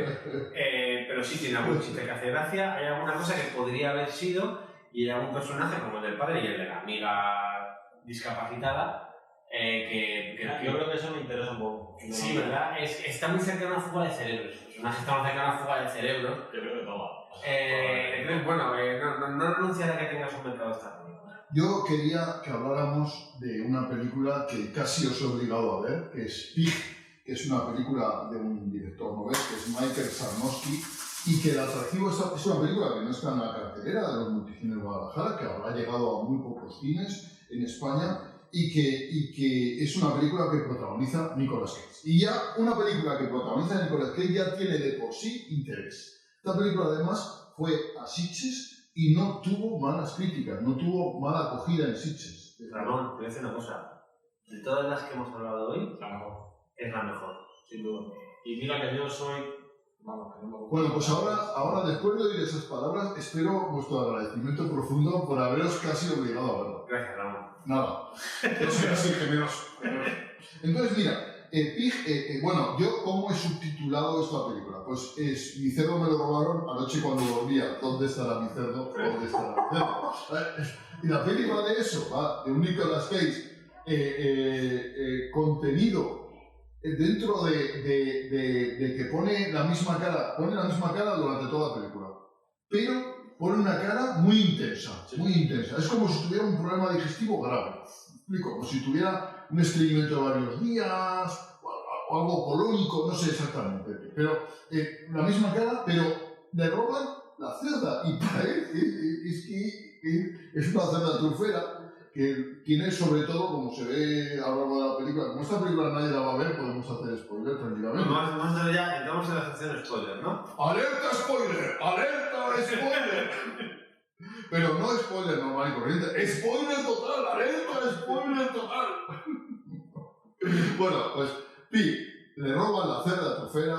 Pero sí tiene algún chiste que hace gracia. Hay alguna cosa que podría haber sido, y hay algún personaje como el del padre y el de la amiga discapacitada. Yo creo que eso me interesa un poco. Sí, ¿verdad? Está muy cerca de una fuga de cerebros. El personaje está muy cerca de una fuga de cerebros. Yo creo que toma. Entonces, no renunciaré a que tengas un mercado estable. Yo quería que habláramos de una película que casi os he obligado a ver, que es Pig, que es una película de un director novel, que es Michael Sarnowski, y que el atractivo es una película que no está en la cartelera de los multicines de Guadalajara, que habrá llegado a muy pocos cines en España, y que es una película que protagoniza Nicolas Cage. Y ya una película que protagoniza Nicolas Cage ya tiene de por sí interés. Esta película además fue a Sitges y no tuvo malas críticas, no tuvo mala acogida en Sitges. Ramón, te voy a decir una cosa. De todas las que hemos hablado hoy, La mejor, es la mejor. sin duda. Y mira que yo soy... Vamos, que no me gusta. Bueno, pues ahora después de oír esas palabras, espero vuestro agradecimiento profundo por haberos casi obligado a verlo. Gracias, Ramón. Nada. Yo soy así, generoso. Entonces, mira, bueno, yo cómo he subtitulado esta película. Pues es Mi cerdo me lo robaron anoche cuando dormía. ¿Dónde estará mi cerdo? ¿Dónde estará mi cerdo? Y la película de eso, ¿va? De un Nicolas Cage, contenido dentro de que pone la misma cara durante toda la película. Pero pone una cara muy intensa, muy intensa. Es como si tuviera un problema digestivo grave. ¿Me explico? Como si tuviera un estreñimiento de varios días, o algo colónico, no sé exactamente. Pero la misma cara, pero le roban la cerda. Y para él es una cerda trufera que tiene sobre todo, como se ve a lo largo de la película, como esta película nadie la va a ver, podemos hacer spoiler tranquilamente. Vamos ya, entramos en la sección spoiler, ¿no? ¡Alerta spoiler! ¡Alerta spoiler! Pero no spoiler normal y corriente, ¡spoiler total! ¡Alerta spoiler total! Bueno, pues Pi le roban la cerda trofera.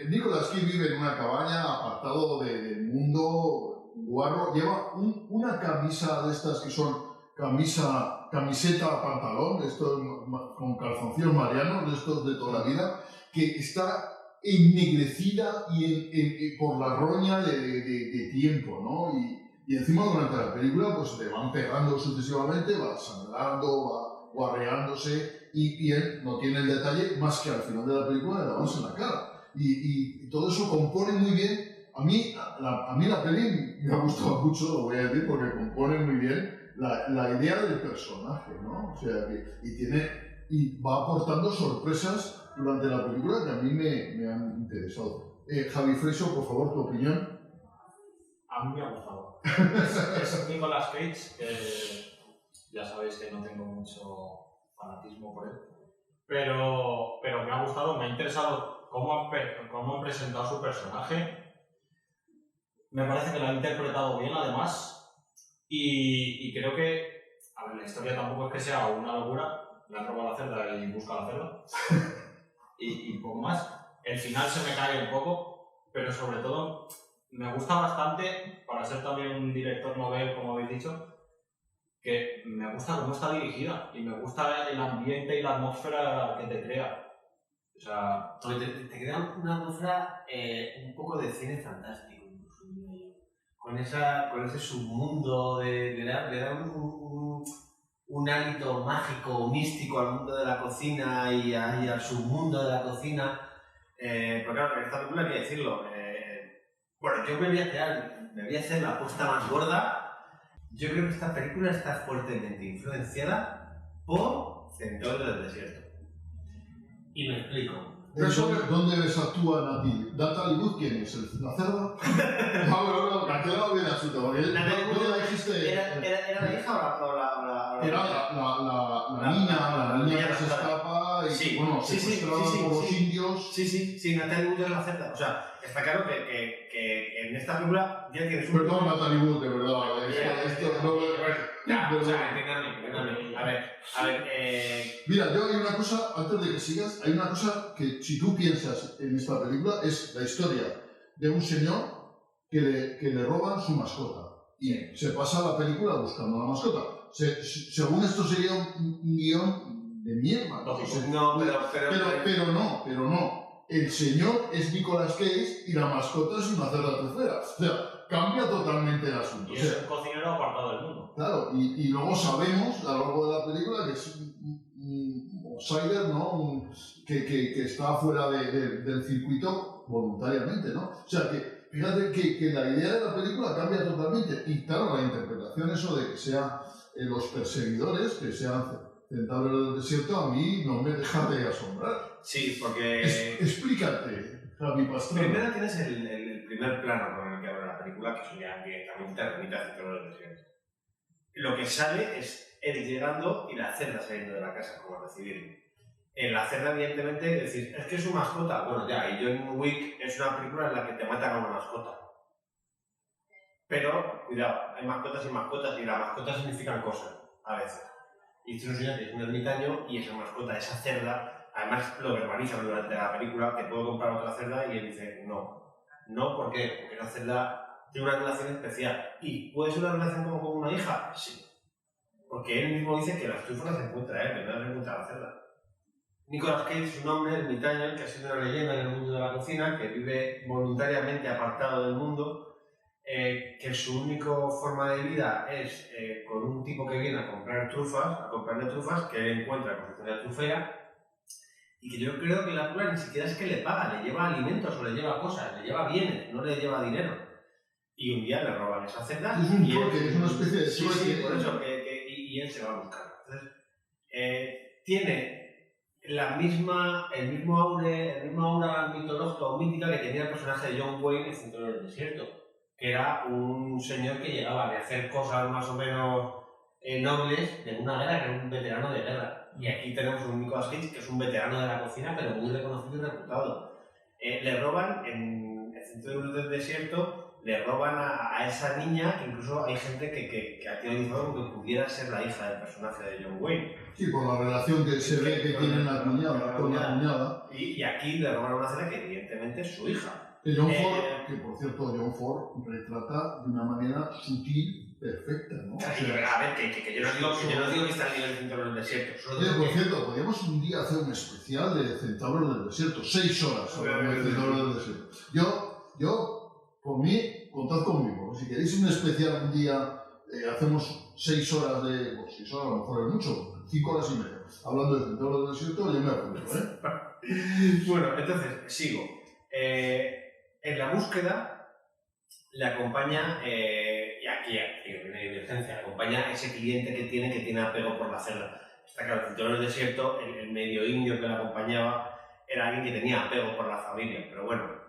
Nicolas Cage vive en una cabaña apartado del mundo guarro. Lleva una camisa de estas que son camiseta, pantalón, estos con calzoncillos marianos, de estos de toda la vida, que está ennegrecida y por la roña de tiempo, ¿no? Y encima durante la película pues le van pegando sucesivamente, va sangrando, va guarreándose y él no tiene el detalle más que al final de la película de lavarse la cara. Y todo eso compone muy bien. A mí la peli me ha gustado mucho, lo voy a decir, porque compone muy bien la idea del personaje, ¿no? O sea, y va aportando sorpresas durante la película que a mí me han interesado. Javi Freixo, por favor, tu opinión. A mí me ha gustado. Es Nicolas Cage, ya sabéis que no tengo mucho fanatismo por él, pero me ha gustado, me ha interesado cómo han presentado su personaje. Me parece que lo ha interpretado bien, además. Y creo que, a ver, la historia tampoco es que sea una locura, le han robado la cerda y busca la cerda, y poco más. El final se me cae un poco, pero sobre todo me gusta bastante, para ser también un director novel, como habéis dicho, que me gusta cómo está dirigida, y me gusta el ambiente y la atmósfera que te crea. O sea, te crea una atmósfera un poco de cine fantástico. Con ese submundo, le da un hálito mágico, místico al mundo de la cocina y al submundo de la cocina. Pero claro, esta película hay que decirlo. Bueno, yo me voy a hacer la apuesta más gorda. Yo creo que esta película está fuertemente influenciada por Centauro del Desierto. Y me explico. ¿Dónde ves actúa Natalie Wood? ¿Quién es? ¿La cerda? No, que ha quedado bien asunto. Porque ¿dónde la dijiste? ¿Era la hija o la Era la niña que se escapa y sí, bueno, secuestrada por los indios. Sí, Natalie Wood es la cerda. O sea, está claro que en esta película ya tienes un... Perdón, Natalie Wood, de verdad. Esto no... O sea, entiéndame. A ver. Mira, yo hay una cosa, antes de que sigas, hay una cosa que si tú piensas en esta película es la historia de un señor que le roban su mascota y se pasa la película buscando la mascota. Según esto sería un guión de mierda. Pero no. El señor es Nicolas Cage y la mascota es una cerda trufera. O sea, cambia totalmente el asunto. Y es un cocinero apartado del mundo. Claro, y luego sabemos a lo largo de la película que es un outsider, ¿no? Que está fuera del circuito voluntariamente, ¿no? O sea, que fíjate que la idea de la película cambia totalmente. Y claro, la interpretación, eso de que sean los perseguidores, que sean Centauro del Desierto a mí no me deja de asombrar. Sí, porque... Explícate, Javi Pastrana. Primero tienes el primer plano con el que abre la película, que eso ya directamente te remite a Centauro del Desierto. Lo que sale es él llegando y la cerda saliendo de la casa, como a recibirlo. En la cerda, evidentemente, decir, es que es su mascota. Bueno, ya, y John Wick es una película en la que te matan a una mascota. Pero, cuidado, hay mascotas y las mascotas significan cosas, a veces. Y este es un señor que es un ermitaño y esa mascota, esa cerda, además lo verbaliza durante la película, te puedo comprar otra cerda y él dice, no. No, ¿por qué? Porque la cerda tiene una relación especial. ¿Y puede ser una relación como con una hija? Sí. Porque él mismo dice que las trufas las encuentra él, que no las encuentra la cerda. Nicolas Cage es un hombre ermitaño que ha sido una leyenda en el mundo de la cocina, que vive voluntariamente apartado del mundo, que su única forma de vida es con un tipo que viene a comprarle trufas, que él encuentra en cocina trufera, y que yo creo que la película ni siquiera es que le paga, le lleva alimentos o le lleva cosas, le lleva bienes, no le lleva dinero. Y un día le roban esa cerda. Es un trueque, es una especie de trueque. Sí, por eso, y él se va a buscar. Entonces, tiene el mismo aura mitológica o mítica que tenía el personaje de John Wayne en Centauro del Desierto, que era un señor que llegaba a hacer cosas más o menos nobles de una guerra, que era un veterano de guerra. Y aquí tenemos un Nicolas Cage que es un veterano de la cocina, pero muy reconocido y reputado. Le roban en el Centauro del Desierto, le roban a esa niña, que incluso hay gente que ha teorizado que pudiera ser la hija del personaje de John Wayne. Sí, por la relación que se ve que tiene la cuñada, con la cuñada. Y aquí le roban a una cena que evidentemente es su hija. Que John Ford, que por cierto John Ford retrata de una manera sutil, perfecta, ¿no? O sea, a ver, que yo no digo que está al nivel del Centauro del Desierto. Oye, por cierto, podríamos un día hacer un especial de Centauro del Desierto, 6 horas sobre el Centauro del Desierto. Yo, por mí, contad conmigo. Si queréis un especial un día, hacemos 6 horas de... Bueno, 6 horas a lo mejor es mucho, 5 horas y media. Hablando de Centauro del Desierto, yo me apunto, Bueno, entonces, sigo. En la búsqueda le acompaña, y aquí viene divergencia, le acompaña a ese cliente que tiene apego por la cerda. Está claro, el Centauro del Desierto, el medio indio que le acompañaba, era alguien que tenía apego por la familia, pero bueno.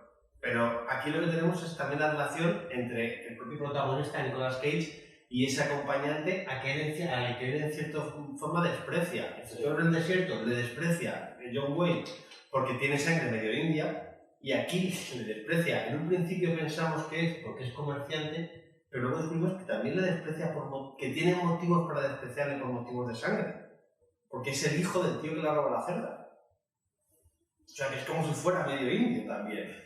Pero aquí lo que tenemos es también la relación entre el propio protagonista, Nicolas Cage, y ese acompañante a que él en cierta forma desprecia. El Centauro del Desierto le desprecia John Wayne porque tiene sangre medio india, y aquí le desprecia. En un principio pensamos que es porque es comerciante, pero luego descubrimos que también le desprecia que tiene motivos para despreciarle por motivos de sangre, porque es el hijo del tío que le roba la cerda. O sea que es como si fuera medio indio también.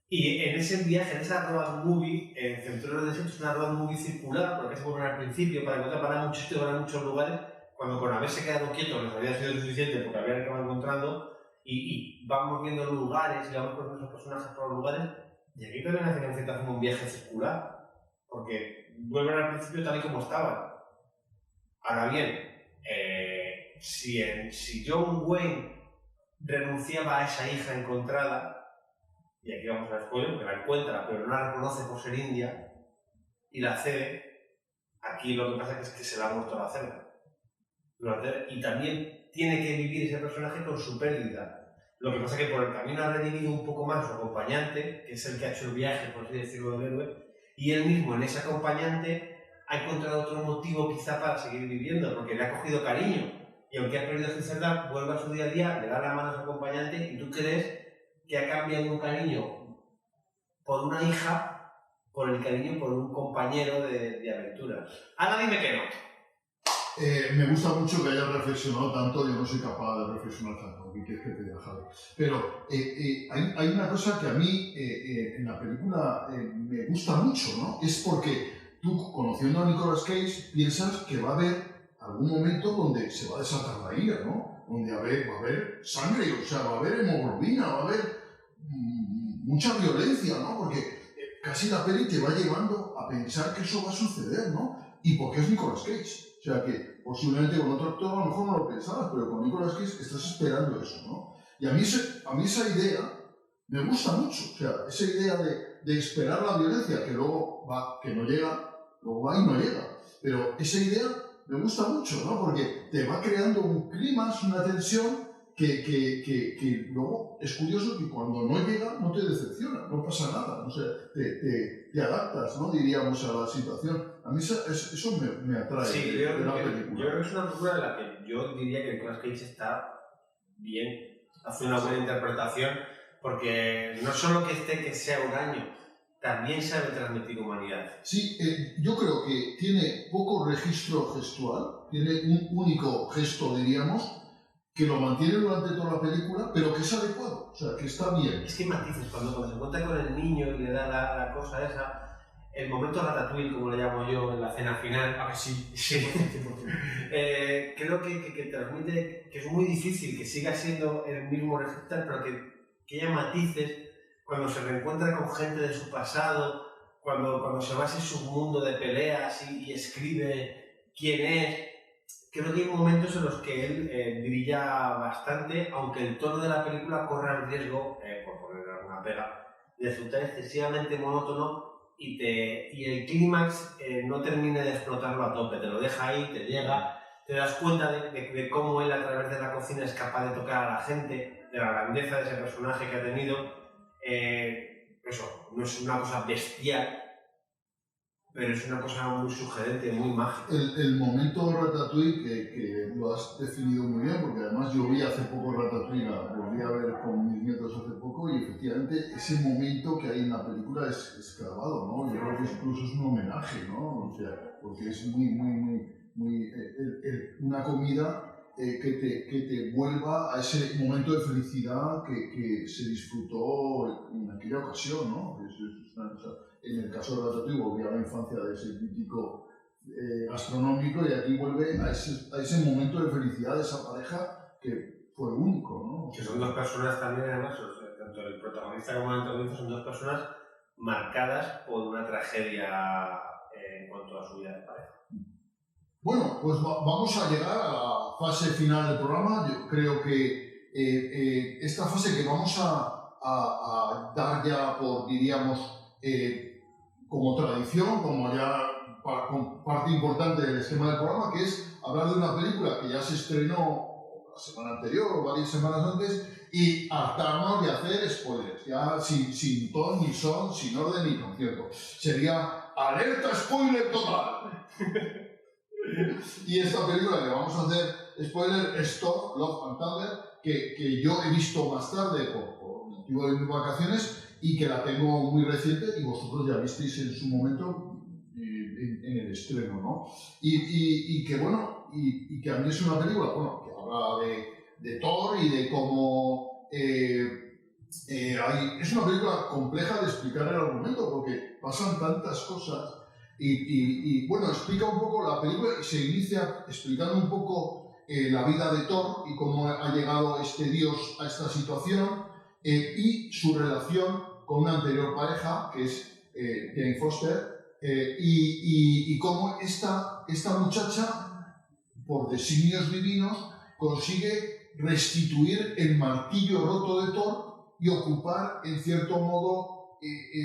Y en ese viaje, en esa road movie, en Centauro del Desierto es una road movie circular, porque se pone al principio para encontrar para muchos sitios, para muchos lugares. Cuando con haberse quedado quietos les había sido suficiente porque habían acabado encontrando, y vamos viendo lugares y vamos poniendo esos personajes por los lugares, y aquí también hacen en cierta forma un viaje circular, porque vuelven al principio tal y como estaban. Ahora bien, si John Wayne renunciaba a esa hija encontrada, y aquí vamos al spoiler, porque la encuentra, pero no la reconoce por ser india, y la cede, aquí lo que pasa es que se la ha muerto la cerda. Y también tiene que vivir ese personaje con su pérdida. Lo que pasa es que por el camino ha redimido un poco más su acompañante, que es el que ha hecho el viaje, por así decirlo, del héroe, y él mismo en ese acompañante ha encontrado otro motivo quizá para seguir viviendo, porque le ha cogido cariño. Y aunque ha perdido su cerda, vuelve a su día a día, le da la mano a su acompañante, y tú crees que ha cambiado un cariño por una hija, por el cariño por un compañero de aventuras. Ahora dime que no. Me gusta mucho que hayas reflexionado tanto, yo no soy capaz de reflexionar tanto, ¿qué quieres que te diga, Javi? Pero hay una cosa que a mí en la película me gusta mucho, ¿no? Es porque tú, conociendo a Nicolas Cage, piensas que va a haber algún momento donde se va a desatar la ira, ¿no? Donde va a haber sangre, o sea, va a haber hemoglobina, va a haber mucha violencia, ¿no? Porque casi la peli te va llevando a pensar que eso va a suceder, ¿no? Y porque es Nicolas Cage. O sea que posiblemente con otro actor a lo mejor no lo pensabas, pero con Nicolas Cage estás esperando eso, ¿no? Y a mí esa idea me gusta mucho. O sea, esa idea de esperar la violencia, que luego va, que no llega, luego va y no llega. Pero esa idea me gusta mucho, ¿no? Porque te va creando un clima, una tensión que luego es curioso que cuando no llega no te decepciona, no pasa nada, no sé, te adaptas, ¿no? Diríamos, a la situación. A mí eso me atrae Sí, de la película. yo creo que es una película en la que yo diría que Nicolas Cage está bien, hace una buena interpretación, porque no solo que sea huraño, también sabe transmitir humanidad. Sí, yo creo que tiene poco registro gestual, tiene un único gesto, diríamos, que lo mantiene durante toda la película, pero que es adecuado, o sea, que está bien. Es que hay matices, cuando se encuentra con el niño y le da la cosa esa, el momento ratatouille, como lo llamo yo, en la cena final. Ah, que sí. Sí. Creo que transmite que es muy difícil que siga siendo el mismo receptor, pero que haya matices cuando se reencuentra con gente de su pasado, cuando se va a ese submundo de peleas y escribe quién es. Creo que hay momentos en los que él brilla bastante, aunque el tono de la película corre el riesgo, por poner alguna pega, de resultar excesivamente monótono y el clímax no termina de explotarlo a tope, te lo deja ahí, te llega, te das cuenta de cómo él a través de la cocina es capaz de tocar a la gente, de la grandeza de ese personaje que ha tenido. Eso, no es una cosa bestial, pero es una cosa muy sugerente, muy mágica. El momento Ratatouille, que lo has definido muy bien, porque además yo vi hace poco Ratatouille, la volví a ver con mis nietos hace poco, y efectivamente ese momento que hay en la película es grabado, ¿no? Yo creo que incluso es un homenaje, ¿no? O sea, porque es una comida que te vuelva a ese momento de felicidad que se disfrutó en aquella ocasión, ¿no? Es una cosa. En el caso de Ratatouille volví a la infancia de ese crítico gastronómico, y aquí vuelve a ese momento de felicidad de esa pareja que fue único, ¿no? Que son dos personas también, además, o sea, tanto el protagonista como el antagonista son dos personas marcadas por una tragedia en cuanto a su vida de pareja. Bueno, pues vamos a llegar a la fase final del programa. Yo creo que esta fase que vamos a dar ya por, diríamos, como tradición, como ya parte importante del esquema del programa, que es hablar de una película que ya se estrenó la semana anterior o varias semanas antes, y hartarnos de hacer spoilers, ya sin ton ni son, sin orden ni concierto. Sería alerta spoiler total. Y esta película que vamos a hacer spoiler es Thor, Love and Thunder, que yo he visto más tarde por motivo de mis vacaciones, y que la tengo muy reciente, y vosotros ya visteis en su momento en el estreno, ¿no? Y que bueno, y que a mí es una película, bueno, que habla de Thor y de cómo es una película compleja de explicar el argumento, porque pasan tantas cosas, y bueno, explica un poco la película, y se inicia explicando un poco la vida de Thor y cómo ha llegado este dios a esta situación, y su relación con una anterior pareja, que es Jane Foster, y cómo esta muchacha, por designios divinos, consigue restituir el martillo roto de Thor y ocupar, en cierto modo,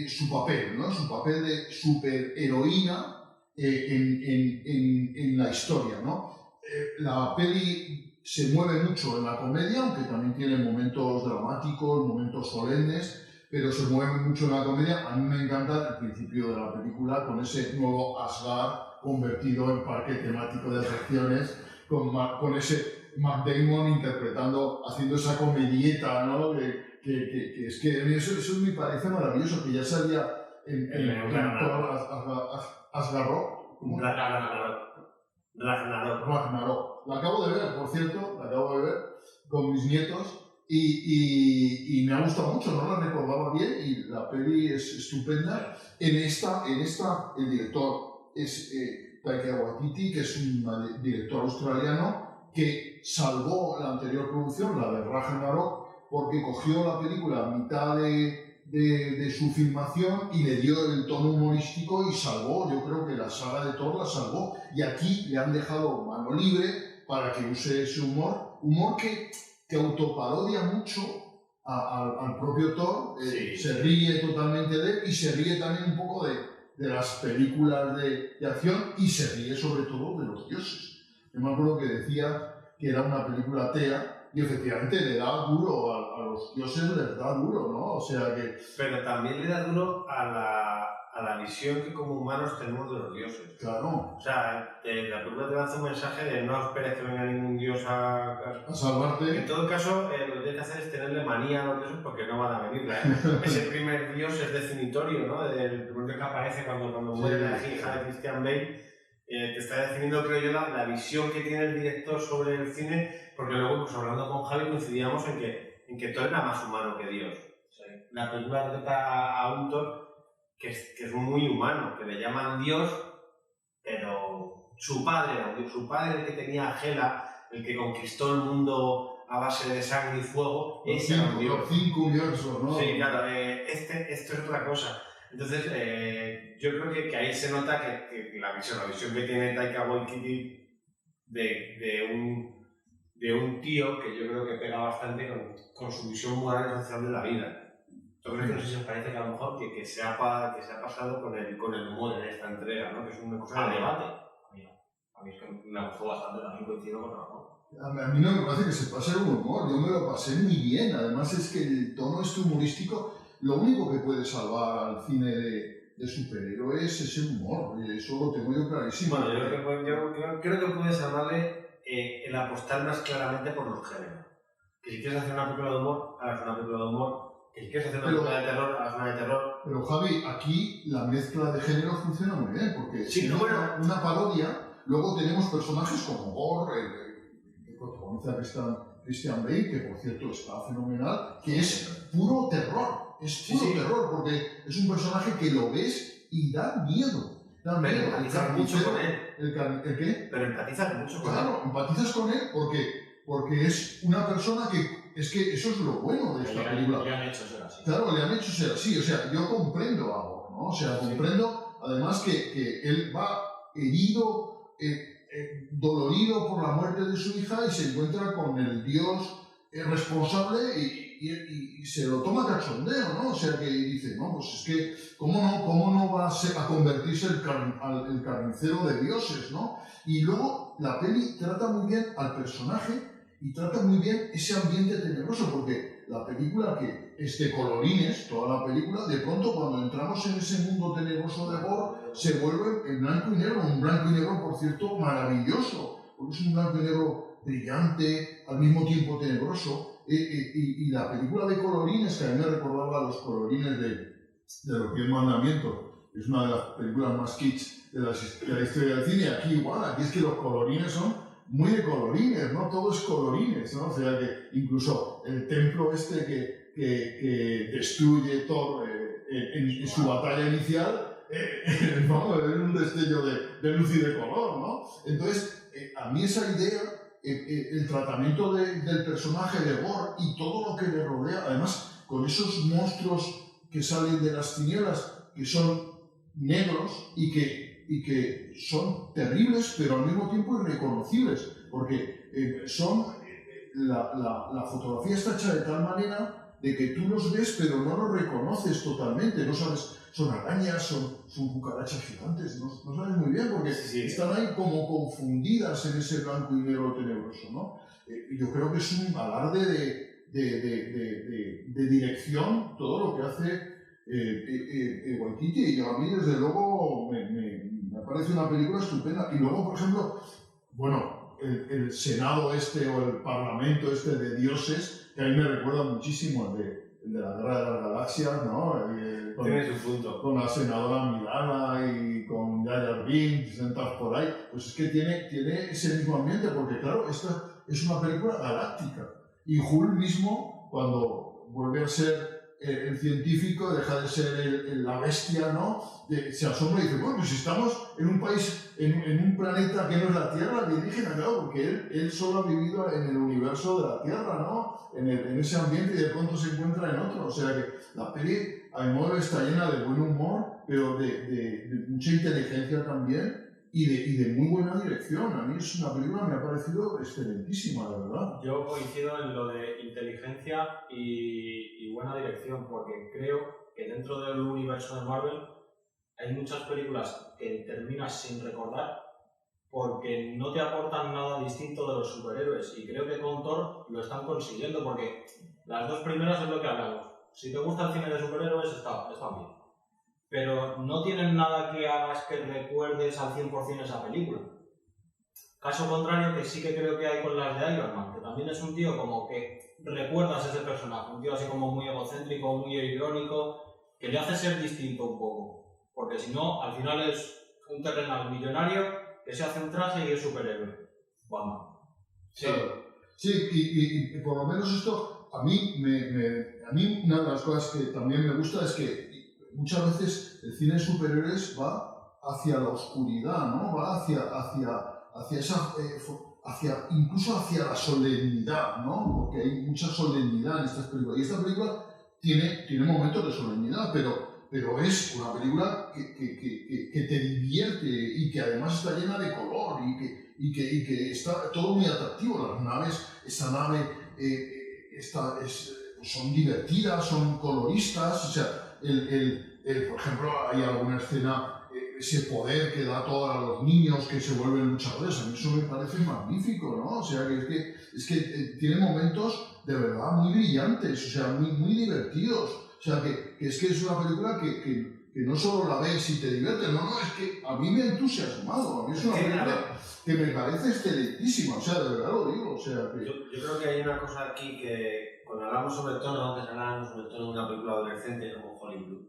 su papel, ¿no? Su papel de superheroína en la historia, ¿no? La peli se mueve mucho en la comedia, aunque también tiene momentos dramáticos, momentos solemnes, pero se mueve mucho en la comedia. A mí me encanta el principio de la película, con ese nuevo Asgard convertido en parque temático de atracciones, con ese Matt Damon haciendo esa comedieta, ¿no? Que es que a mí eso me parece maravilloso, que ya salía en Asgard. Ragnarok. La acabo de ver, por cierto, con mis nietos, y me ha gustado mucho, no la recordaba bien, y la peli es estupenda. En esta el director es Taika Waititi, que es un director australiano que salvó la anterior producción, la de Ragnarok, porque cogió la película a mitad de su filmación y le dio el tono humorístico y salvó, yo creo que la saga de Thor la salvó, y aquí le han dejado mano libre para que use ese humor que autoparodia mucho al propio Thor, Sí. Se ríe totalmente de él, y se ríe también un poco de las películas de acción, y se ríe sobre todo de los dioses. yo me acuerdo que decía que era una película atea y efectivamente le da duro a los dioses, les da duro, ¿no? O sea que... Pero también le da duro a la visión que como humanos tenemos de los dioses. Claro. O sea, la película te lanza un mensaje de no esperes que venga ningún dios a salvarte. En todo caso, lo que tienes que hacer es tenerle manía a los dioses porque no van a venir. Ese primer dios es definitorio, ¿no? El primero que aparece cuando muere la hija de Christian Bale. Te está definiendo, creo yo, la visión que tiene el director sobre el cine, porque luego, pues hablando con Javi, coincidíamos en que Thor era más humano que Dios. O sea, la película trata a un Thor que es muy humano, que le llaman Dios, pero su padre era un Dios. Su padre, el que tenía a Hela, el que conquistó el mundo a base de sangre y fuego, ese era un Dios. Los 5 universos, ¿no? Sí, claro, esto es otra cosa. Entonces, yo creo que ahí se nota que la visión que tiene Taika Waititi de un tío que yo creo que pega bastante con su visión moral y social de la vida. Yo creo que no sé si os parece que a lo mejor que se ha pasado con el humor en esta entrega, ¿no? Que es una cosa de debate. A mí es que me gustó bastante, también coincido con Ramón. A mí no me parece que se pase el humor, yo me lo pasé muy bien. Además es que el tono este humorístico, lo único que puede salvar al cine de superhéroes es el humor, eso lo tengo yo clarísimo. Bueno, yo creo que puede salvarle el apostar más claramente por los géneros. Que si quieres hacer una película de humor, hagas una película de humor. Que si quieres hacer una película de terror, hagas una de terror. Pero Javi, aquí la mezcla de géneros funciona muy bien, porque sí, si no, una parodia, luego tenemos personajes como Gore, que protagoniza Christian Bale, que por cierto está fenomenal, que es puro terror, terror, porque es un personaje que lo ves y da miedo. Pero empatizas mucho con él. ¿El qué? Pero empatizas mucho con él. Claro, empatizas con él porque es una persona que... Es que eso es lo bueno de esta película. Le han hecho ser así. Claro, le han hecho ser así. O sea, yo comprendo a Gore, ¿no? O sea, comprendo además que él va herido, dolorido por la muerte de su hija y se encuentra con el Dios responsable y se lo toma cachondeo, ¿no? O sea, que dice, no, pues es que, ¿cómo no va a convertirse el carnicero de dioses, ¿no? Y luego la peli trata muy bien al personaje y trata muy bien ese ambiente tenebroso, porque la película que es de colorines, toda la película, de pronto cuando entramos en ese mundo tenebroso de Gore, se vuelve en blanco y negro, un blanco y negro, por cierto, maravilloso, porque es un blanco y negro brillante, al mismo tiempo tenebroso, y la película de colorines, que a mí me recordaba a los colorines de los 10 mandamientos, es una de las películas más kitsch de la historia del cine, aquí igual, aquí es que los colorines son muy de colorines, ¿no? Todo es colorines, ¿no? O sea que incluso el templo este que destruye Thor en su batalla inicial, vamos, es un destello de luz y de color, ¿no? Entonces, a mí esa idea, el tratamiento del personaje de Gore y todo lo que le rodea, además con esos monstruos que salen de las tinieblas, que son negros y que son terribles, pero al mismo tiempo irreconocibles, porque la fotografía está hecha de tal manera de que tú los ves, pero no los reconoces totalmente, no sabes, son arañas, son cucarachas gigantes, no sabes muy bien, porque están ahí como confundidas en ese blanco y negro tenebroso, ¿no? Yo creo que es un alarde de dirección todo lo que hace Waititi, y a mí desde luego me parece una película estupenda. Y luego, por ejemplo, bueno, el Senado este o el Parlamento este de dioses, que a mí me recuerda muchísimo el de la Guerra de las Galaxias, ¿no? Tiene su punto. Con la senadora Milana y con Jar Jar Binks sentados por ahí, pues es que tiene ese mismo ambiente, porque claro, esta es una película galáctica. Y Hull mismo, cuando vuelve a ser el científico, deja de ser la bestia, ¿no? Se asombra y dice, bueno, pues si estamos en un país, en un planeta que no es la Tierra, alienígena, claro, porque él solo ha vivido en el universo de la Tierra, ¿no? En ese ambiente, y de pronto se encuentra en otro. O sea que la peli, a mi modo, está llena de buen humor, pero de mucha inteligencia también, y de muy buena dirección. A mí es una película que me ha parecido excelentísima, la verdad. Yo coincido en lo de inteligencia y buena dirección, porque creo que dentro del universo de Marvel hay muchas películas que terminas sin recordar, porque no te aportan nada distinto de los superhéroes. Y creo que con Thor lo están consiguiendo, porque las dos primeras es lo que hablamos. Si te gusta el cine de superhéroes, está bien. Pero no tienen nada que hagas que recuerdes al 100% esa película. Caso contrario, que sí que creo que hay con las de Iron Man, que también es un tío como que recuerdas ese personaje, un tío así como muy egocéntrico, muy irónico, que le hace ser distinto un poco. Porque si no, al final es un terrenal millonario que se hace un traje y es superhéroe. Vamos. Sí, claro. Sí, y por lo menos esto, a mí una de las cosas que también me gusta es que muchas veces el cine de superhéroes va hacia la oscuridad, ¿no? Va hacia esa, incluso hacia la solemnidad, ¿no? Porque hay mucha solemnidad en estas películas. Y esta película tiene momentos de solemnidad, pero es una película que te divierte y que además está llena de color y que está todo muy atractivo. Las naves, esta nave son divertidas, son coloristas, o sea, por ejemplo, hay alguna escena, ese poder que da todo a los niños que se vuelven luchadores, a mí eso me parece magnífico, ¿no? O sea, es que tiene momentos de verdad muy brillantes, o sea, muy divertidos. O sea, que es una película que no solo la ves y te divierte, no, es que a mí me ha entusiasmado, a mí es una película que me parece excelentísima, o sea, de verdad lo digo, o sea, que... Yo creo que hay una cosa aquí que, cuando hablamos sobre tono, antes hablábamos sobre tono de una película adolescente como Hollywood,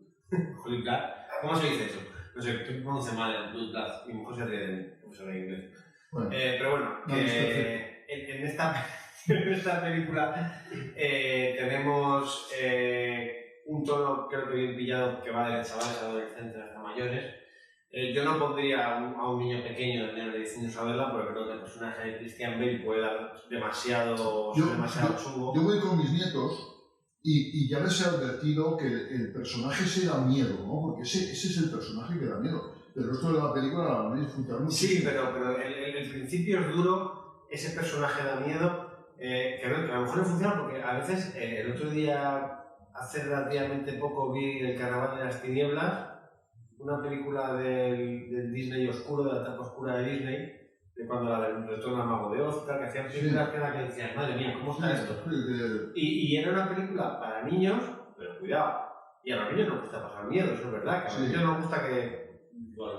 Hollywood, ¿cómo se dice eso? No sé, tú pronuncias mal el Blood Blood, mi mujer se ríe de mí, profesor de inglés. Bueno, pero bueno, que en esta película tenemos un tono, creo que bien pillado, que va de chavales adolescentes hasta mayores. Yo no pondría a un niño pequeño de menos de 10 años a verla, porque creo que el personaje de Christian Bale puede dar demasiado chungo. Yo voy con mis nietos y ya les he advertido que el personaje ese da miedo, ¿no? Porque ese es el personaje que da miedo. Pero el resto de la película la van a disfrutar mucho. Sí, pero el principio es duro, ese personaje da miedo, que a lo mejor no funciona porque a veces, el otro día, hace relativamente poco, vi El Carnaval de las Tinieblas, una película del Disney oscuro, de la etapa oscura de Disney, de cuando la del Retorno al Mago de Oz, que hacían películas que decían, madre mía, ¿cómo está esto? Y era una película para niños, pero cuidado, y a los niños nos gusta pasar miedo, eso es verdad, que a los niños nos gusta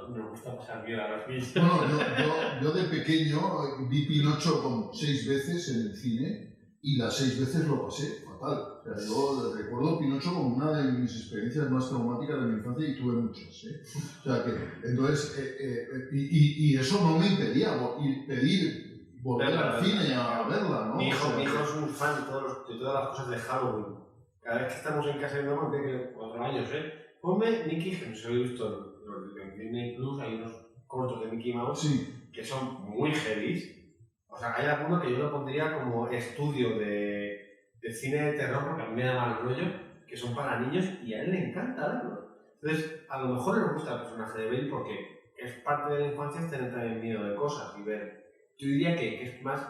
nos gusta pasar miedo a los niños. Bueno, yo de pequeño vi Pinocho como 6 veces en el cine y las 6 veces lo pasé fatal. O sea, yo recuerdo Pinocho como una de mis experiencias más traumáticas de mi infancia y tuve muchas. O sea que, entonces, y eso no me impedía pedir volver al cine a verla, ¿no? Mi hijo es un fan de todas las cosas de Halloween. Cada vez que estamos en casa de mi mamá, tiene 4 años, ponme Mickey, que no se lo he visto en Disney Plus, hay unos cortos de Mickey Mouse que son muy heavy. O sea, hay alguno que yo lo pondría como estudio de cine de terror, porque a mí me da mal rollo, que son para niños y a él le encanta verlo. Entonces, a lo mejor le gusta el personaje de Bale porque es parte de la infancia, es tener también miedo de cosas y ver. Yo diría que es más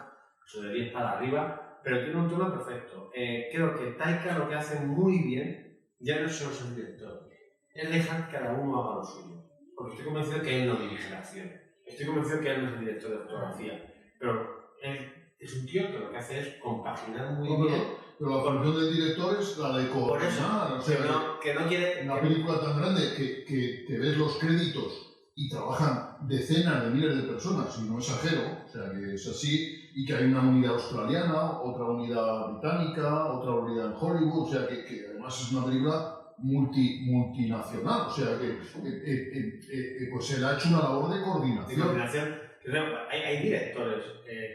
de 10 para arriba, pero tiene un tono perfecto. Creo que Taika lo que hace muy bien, ya no es solo ser director, es dejar que cada uno haga lo suyo. Porque estoy convencido que él no dirige la acción. Estoy convencido que él no es el director de fotografía. Pero él es un tío que lo que hace es compaginar muy bien. Pero la función del director es la de coordinar. O sea, que no quiere... Una película tan grande que te ves los créditos y trabajan decenas de miles de personas, y no exagero, o sea que es así, y que hay una unidad australiana, otra unidad británica, otra unidad en Hollywood, o sea que además es una película multinacional, o sea que pues se le ha hecho una labor de coordinación. Hay directores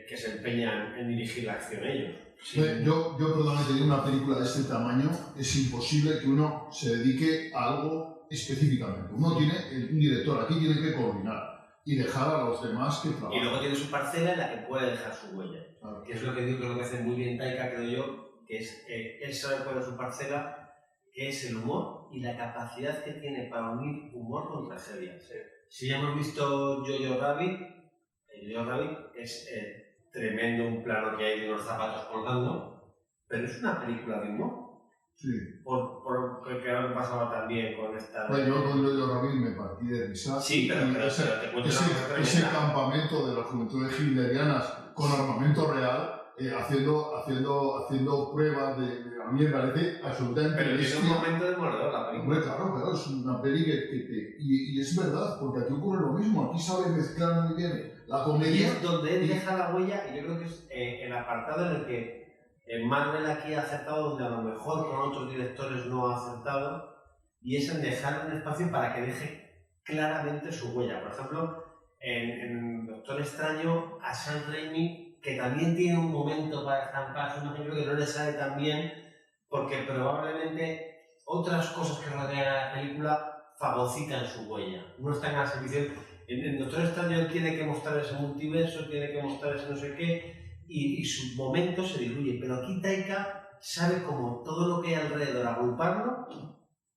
que se empeñan en dirigir la acción ellos. Sí. Yo perdóname, digo, una película de este tamaño es imposible que uno se dedique a algo específicamente. Uno tiene un director, aquí tiene que coordinar y dejar a los demás que trabajen. Y luego tiene su parcela en la que puede dejar su huella. Claro. Que es lo que digo, que es lo que hace muy bien Taika, creo yo, que es él sabe cuál es su parcela, que es el humor y la capacidad que tiene para unir humor con tragedia. Sí. Si ya hemos visto Jojo Rabbit, es tremendo un plano que hay de unos zapatos colgando, pero es una película de humor. O Sí. Por que creo que pasaba también con esta... Bueno, yo con Jojo Rabbit me partí de risa. Sí, pero te cuento una cosa ese tremenda. campamento de las juventudes hitlerianas con armamento real, haciendo pruebas a mí me parece absolutamente Pero es un bestia. momento demoledor la película. Hombre, claro, es una peli y es verdad, porque aquí ocurre lo mismo, aquí sabe mezclar muy bien la Y comedia. es donde él deja la huella, y yo creo que es el apartado en el que Marvel aquí ha acertado, donde a lo mejor con otros directores no ha acertado, y es en dejar un espacio para que deje claramente su huella. Por ejemplo, en Doctor Extraño, a Sam Raimi, que también tiene un momento para estampar su imagen, creo que no le sale tan bien, porque probablemente otras cosas que rodean a la película fagocitan su huella, no están al servicio. En Doctor Extraño tiene que mostrar ese multiverso, tiene que mostrar ese no sé qué, y sus momentos se diluyen. Pero aquí Taika sabe como todo lo que hay alrededor agruparlo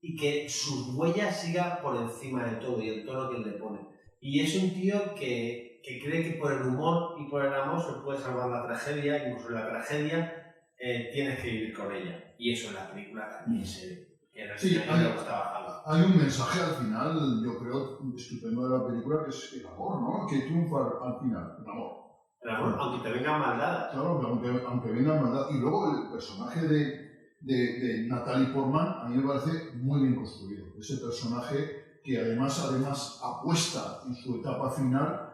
y que su huella siga por encima de todo y el tono que él le pone. Y es un tío que cree que por el humor y por el amor se puede salvar la tragedia, incluso la tragedia tienes que vivir con ella. Y eso en la película también se ve. Sí, me gustaba. Hay un mensaje al final, yo creo, estupendo de la película, que es el amor, ¿no? Que triunfa al final, el amor. El amor, aunque te vengan maldadas. Claro, aunque venga maldad. Y luego el personaje de Natalie Portman a mí me parece muy bien construido. Ese personaje que además apuesta en su etapa final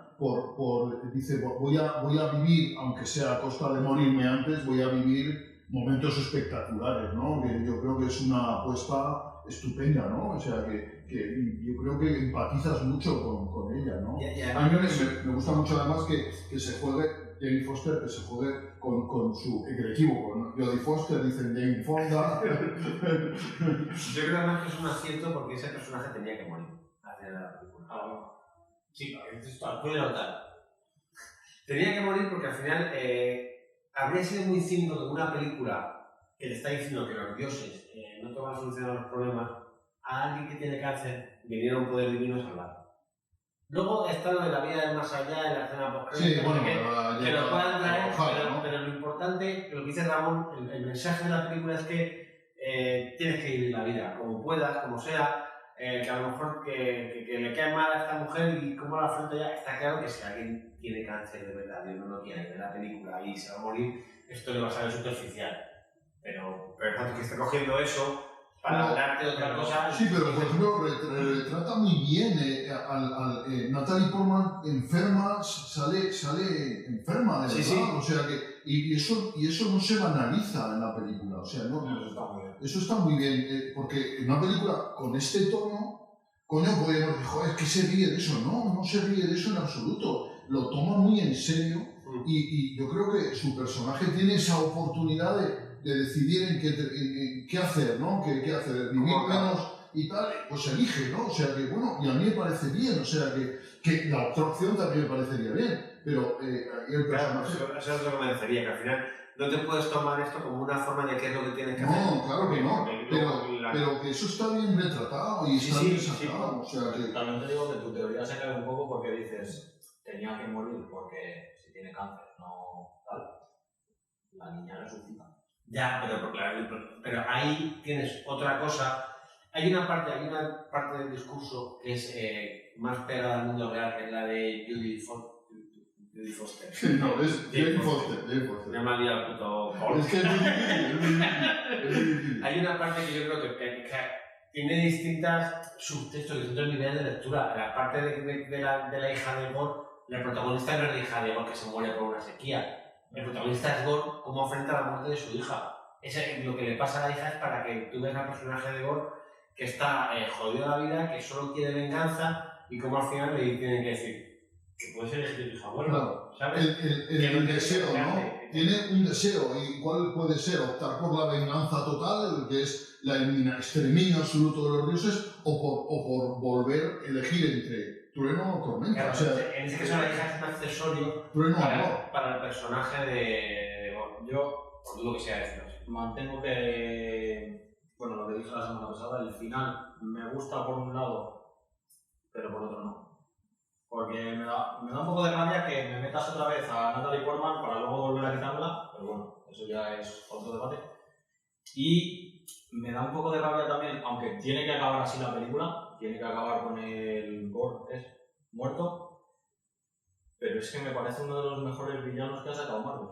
dice, voy a vivir, aunque sea a costa de morirme antes, voy a vivir momentos espectaculares, ¿no? Que yo creo que es una apuesta estupenda, ¿no? O sea, que yo creo que empatizas mucho con ella, ¿no? A mí me gusta mucho además que se juegue, Jane Foster, que se juegue con su, que me equivoco, ¿no? Jodie Foster, dicen Jane Fonda. Yo creo además que es un acierto porque ese personaje tenía que morir al final de la película. Sí, esto puede notar. Tenía que morir porque al final habría sido muy cínico que una película que le está diciendo que los dioses no te van a solucionar los problemas, a alguien que tiene cáncer viniera un poder divino a salvarlo. Luego está lo de la vida del más allá, en la escena post-crédito, Sí, bueno, que lo puedan traer, ¿no? pero lo importante, lo que dice Ramón, el mensaje de la película es que tienes que vivir la vida, como puedas, como sea, que a lo mejor que le cae mal a esta mujer y cómo la afronta ya, está claro que si alguien tiene cáncer de verdad, Dios no lo quiere, ver la película y se va a morir, esto le va a salir superficial. Pero tanto que está cogiendo eso para hablarte de otra cosa. Sí, pero por ejemplo retrata muy bien Natalie Portman enferma, sale enferma de verdad, Sí. O sea que y eso no se banaliza en la película, o sea, eso está muy bien, porque en una película con este tono, coño, podemos decir, joder, ¿qué se ríe de eso? No se ríe de eso en absoluto, lo toma muy en serio y yo creo que su personaje tiene esa oportunidad de decidir en qué hacer, ¿no? ¿Qué hacer? Vivir menos y tal, pues elige, ¿no? O sea que, bueno, y a mí me parece bien, o sea que la otra opción también me parecería bien, pero el personaje... Claro, eso es lo que me refería, que al final no te puedes tomar esto como una forma de qué es lo que tienes que hacer. No, claro que no, pero que eso está bien retratado y está bien sacado, o sea que... También te digo que tu teoría se cae un poco porque dices, tenía que morir porque si tiene cáncer, no tal, la niña resucita. Ya, pero ahí tienes otra cosa. Hay una parte del discurso que es más pegada al mundo real, que es la de Judy Foster. No, es Jane Foster. Me ha liado el puto Paul. Es que es muy difícil. Hay una parte que yo creo que tiene distintas subtextos, distintos niveles de lectura. La parte de la hija de Gore, la protagonista no es la hija de Gore que se muere por una sequía. El protagonista es Gore, cómo afronta la muerte de su hija. Lo que le pasa a la hija es para que tú veas al personaje de Gore que está jodido la vida, que solo quiere venganza y cómo al final le tienen que decir que puede ser tu hija abuelo, claro. ¿sabes? El deseo, ¿no? Tiene un deseo, y cuál puede ser, optar por la venganza total, que es el exterminio absoluto de los dioses, o por volver a elegir entre trueno o tormenta. Claro, o sea, en ese caso la hija es un accesorio para el personaje de Gore. Yo, por lo que sea decirlo así. Mantengo que, bueno, lo que dije la semana pasada, el final me gusta por un lado, pero por otro no. Porque me da un poco de rabia que me metas otra vez a Natalie Portman para luego volver a quitarla, pero bueno, eso ya es otro debate. Y me da un poco de rabia también, aunque tiene que acabar así la película, tiene que acabar con el Gore muerto, pero es que me parece uno de los mejores villanos que ha sacado Marvel.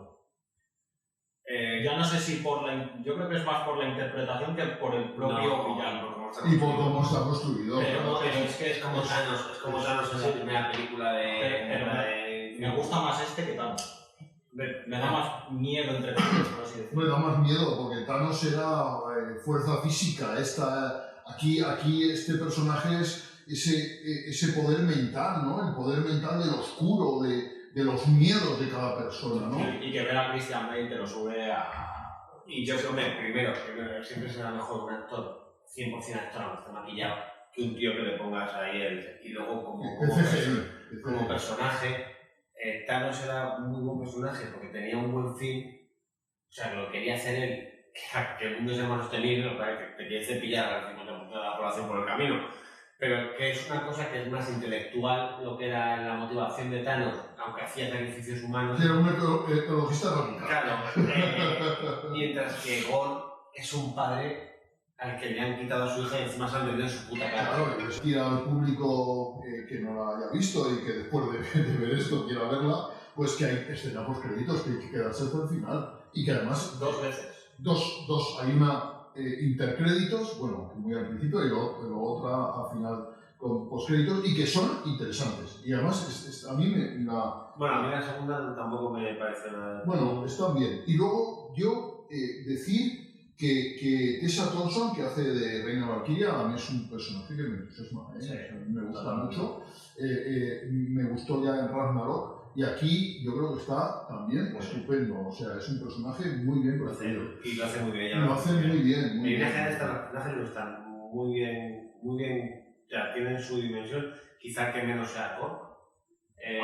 Ya no sé si yo creo que es más por la interpretación que por el propio villano. Y por cómo está construido. Pero es que es como Thanos en la primera película de... Me gusta más este que Thanos. Me da más miedo, entre comillas, por así decirlo. Me da más miedo porque Thanos era fuerza física. Aquí este personaje es ese poder mental, ¿no? El poder mental del oscuro, de los miedos de cada persona, ¿no? Y que ver a Christian Bale te lo sube a... Y yo creo que primero, siempre será mejor un actor 100% actor, aunque esté maquillado, que un tío que le pongas ahí y luego como personaje, Thanos era un muy buen personaje porque tenía un buen fin, o sea, que lo quería hacer él, que el mundo sea más sostenible, que te quiere cepillar al 50% de la población por el camino, pero que es una cosa que es más intelectual lo que era la motivación de Thanos, aunque hacía sacrificios humanos. Era un ecologista radical. Claro, mientras que Gore es un padre al que le han quitado a su hija y encima se han metido en su puta cara. Claro, y les quiera al público que no la haya visto y que después de ver esto quiera verla, pues que hay escena post créditos que hay que quedarse hasta el final. Y que además... Dos veces. Hay una intercréditos, bueno, muy al principio y luego otra al final con postcréditos y que son interesantes. Y además a mí Bueno, a mí la segunda tampoco me parece nada... Bueno, está bien. Y luego yo decir que Tessa Thompson, que hace de Reina Valkyria, a mí es un personaje que me entusiasma, Sí, me gusta mucho. Me gustó ya en Ragnarok. Y aquí yo creo que está también estupendo, o sea, es un personaje muy bien construido. Y lo hace muy bien. Lo hace muy bien. En general los personajes no están muy bien, ya tienen su dimensión, quizá que menos sea Thor.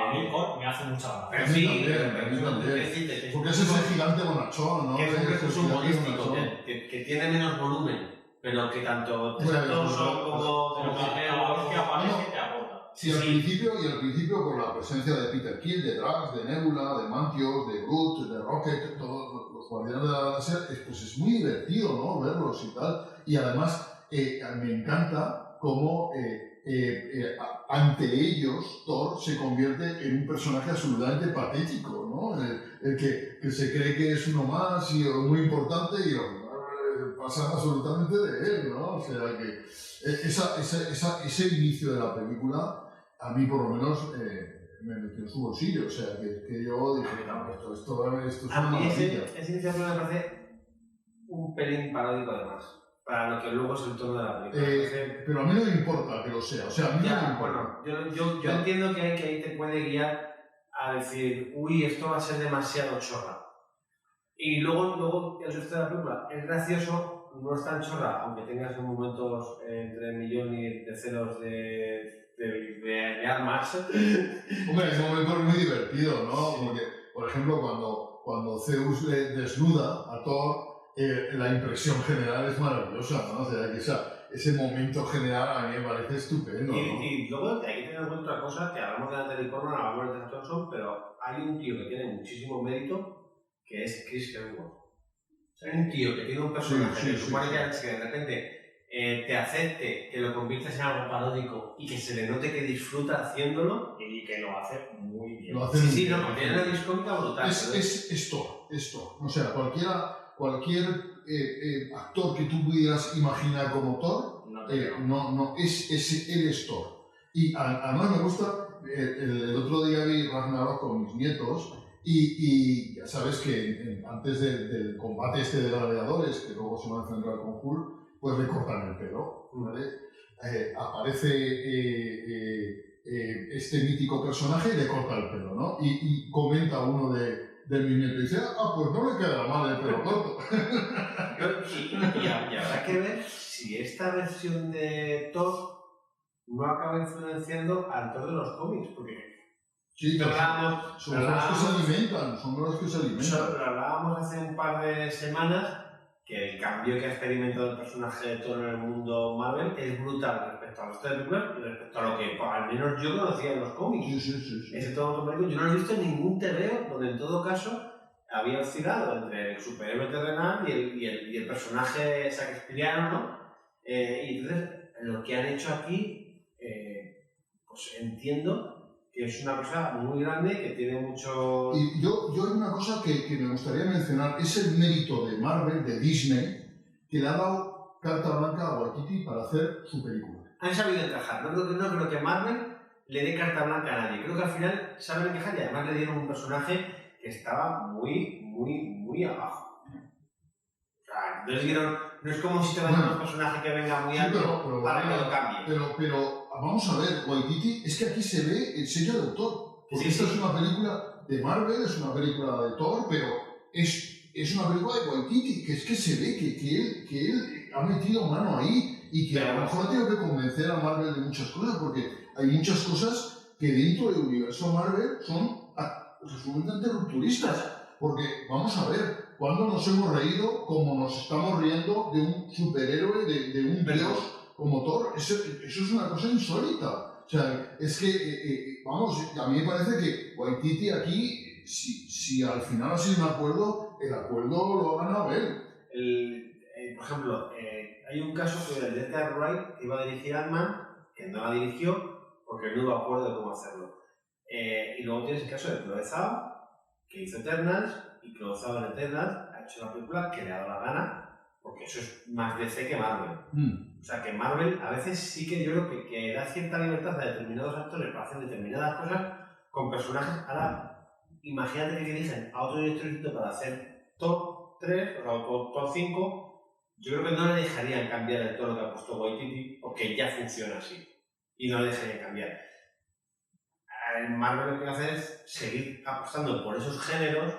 A mí Thor me hace mucha Pero gracia. sí, también. Porque ese es el gigante bonachón, ¿no? Que es un recurso humorístico, que tiene menos volumen, pero que tanto Tessa Thompson como a la vez que aparece te aporta. Sí, al principio por la presencia de Peter Quill, de Drax, de Nebula, de Mantios, de Groot, de Rocket, todos los guardianes de la galaxia, pues es muy divertido, ¿no? Verlos y tal. Y además me encanta cómo ante ellos Thor se convierte en un personaje absolutamente patético, ¿no? El que se cree que es uno más y muy importante y pasa absolutamente de él, ¿no? O sea que ese inicio de la película a mí por lo menos me metió en su bolsillo, o sea que yo dije, esto es una maravilla. Ese inicio me parece un pelín paródico además, para lo que luego es el tono de la película. Pero a mí no me importa que lo sea, o sea, a mí no me importa. Bueno, yo entiendo que ahí te puede guiar a decir, uy, esto va a ser demasiado chorra. Y luego el resto de la película es gracioso, no es tan chorra, aunque tengas momentos entre millón y de ceros de armas. Hombre, ese momento es muy divertido, ¿no? Porque, por ejemplo, cuando Zeus le desnuda a Thor, la impresión general es maravillosa, ¿no? O sea, que ese momento general a mí me parece estupendo, ¿no? Y luego hay que tener en cuenta otra cosa, que hablamos de Natalie Portman, hablamos de Tessa Thompson, pero hay un tío que tiene muchísimo mérito, que es Chris Hemsworth. O sea, hay un tío que tiene un personaje que supone que de repente te acepte, que lo conviertes en algo paródico y que se le note que disfruta haciéndolo y que lo hace muy bien. Sí, no, tiene una discómica brutal. Es Thor. O sea, cualquier actor que tú pudieras imaginar como Thor, él es Thor. Y además me gusta, el otro día vi Ragnarok con mis nietos y ya sabes que antes del combate de gladiadores, que luego se van a enfrentar con Hulk, pues le cortan el pelo, ¿vale? Aparece este mítico personaje y le corta el pelo, ¿no? Y comenta uno de mi nieto y dice, pues no le queda mal el pelo corto. Y habrá que ver si esta versión de Thor no acaba influenciando al Thor de los cómics, porque sí, son los que se alimentan. Hablábamos hace un par de semanas que el cambio que ha experimentado el personaje de Thor en el mundo Marvel es brutal respecto a los películas y respecto a lo que al menos yo conocía en los cómics. Sí. Ese tono automático yo no lo he visto en ningún TVO donde en todo caso había oscilado entre el superhéroe terrenal y el personaje shakespeariano, ¿no? Y entonces lo que han hecho aquí, pues entiendo que es una cosa muy grande, que tiene mucho... Y yo hay una cosa que me gustaría mencionar, es el mérito de Marvel, de Disney, que le ha dado carta blanca a Waititi para hacer su película. Han sabido encajar. No creo que Marvel le dé carta blanca a nadie. Creo que al final saben encajar y además le dieron un personaje que estaba muy abajo. O sea, entonces dieron, no es como si te dan un personaje que venga muy alto pero, para que lo cambie. Pero vamos a ver, Waititi, es que aquí se ve el sello de autor. Porque esta es una película de Marvel, es una película de Thor, pero es una película de Waititi, que es que se ve que él ha metido mano ahí y que a lo mejor ha tenido que convencer a Marvel de muchas cosas, porque hay muchas cosas que dentro del universo Marvel son absolutamente rupturistas. Porque, vamos a ver, ¿cuándo nos hemos reído como nos estamos riendo de un superhéroe, de un dios como Thor? Eso es una cosa insólita. O sea, es que, vamos, a mí me parece que Waititi aquí, si al final ha sido un acuerdo, el acuerdo lo ha ganado él. Por ejemplo, hay un caso que el de Edgar Wright, que iba a dirigir Ant-Man, que no la dirigió porque no hubo acuerdo de cómo hacerlo. Y luego tienes el caso de Chloe Zhao, que hizo Eternals, y Chloe Zhao en Eternals ha hecho una película que le ha dado la gana, porque eso es más DC que Marvel. O sea, que Marvel a veces sí que yo creo que da cierta libertad a determinados actores para hacer determinadas cosas con personajes. Ahora, imagínate que dirigen a otro director para hacer Thor 3 o Thor 5, yo creo que no le dejarían cambiar el tono que ha puesto Waititi, porque ya funciona así, y no le dejarían cambiar. En Marvel lo que hace es seguir apostando por esos géneros.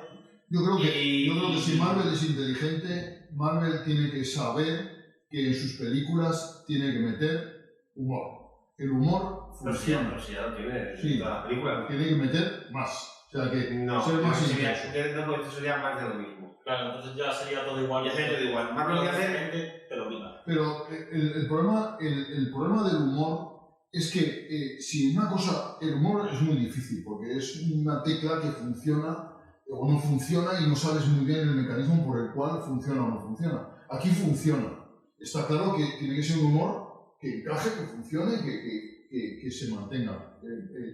Yo creo que si Marvel es inteligente, Marvel tiene que saber que en sus películas tiene que meter humor. El humor funciona. Pero si ya lo tiene, sí, toda la película. Tiene que meter más. O sea, que no, ser más intenso. No, porque eso sería más de lo mismo. Claro, entonces ya sería todo igual. Ya sería todo igual. Marvel lo que hace te lo quita. Pero el problema del humor es que si una cosa, el humor es muy difícil porque es una tecla que funciona o no funciona y no sabes muy bien el mecanismo por el cual funciona o no funciona. Aquí funciona. Está claro que tiene que ser un humor que encaje, que funcione, que se mantenga.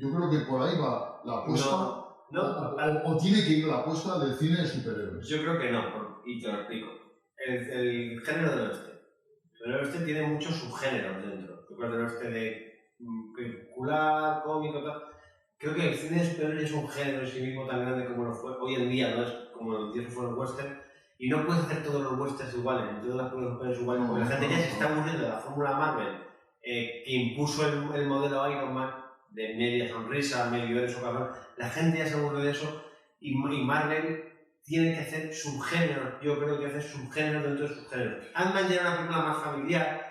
Yo creo que por ahí va la apuesta. O tiene que ir la apuesta del cine de superhéroes. Yo creo que no, y te lo explico. El género del oeste. El oeste tiene muchos subgéneros dentro. El oeste de película, cómico, tal. Creo que el cine de superhéroes es un género en sí mismo tan grande como lo fue. Hoy en día no es como los 10 fueron western. Y no puedes hacer todos los westerns iguales, ni todas las películas iguales, porque la gente ya se está aburriendo de la fórmula Marvel, que impuso el modelo Iron Man, de media sonrisa, medio eso, cabrón. La gente ya se aburre de eso, y Marvel tiene que hacer subgéneros. Yo creo que hace subgéneros dentro de subgéneros. Ant-Man ya era una película más familiar.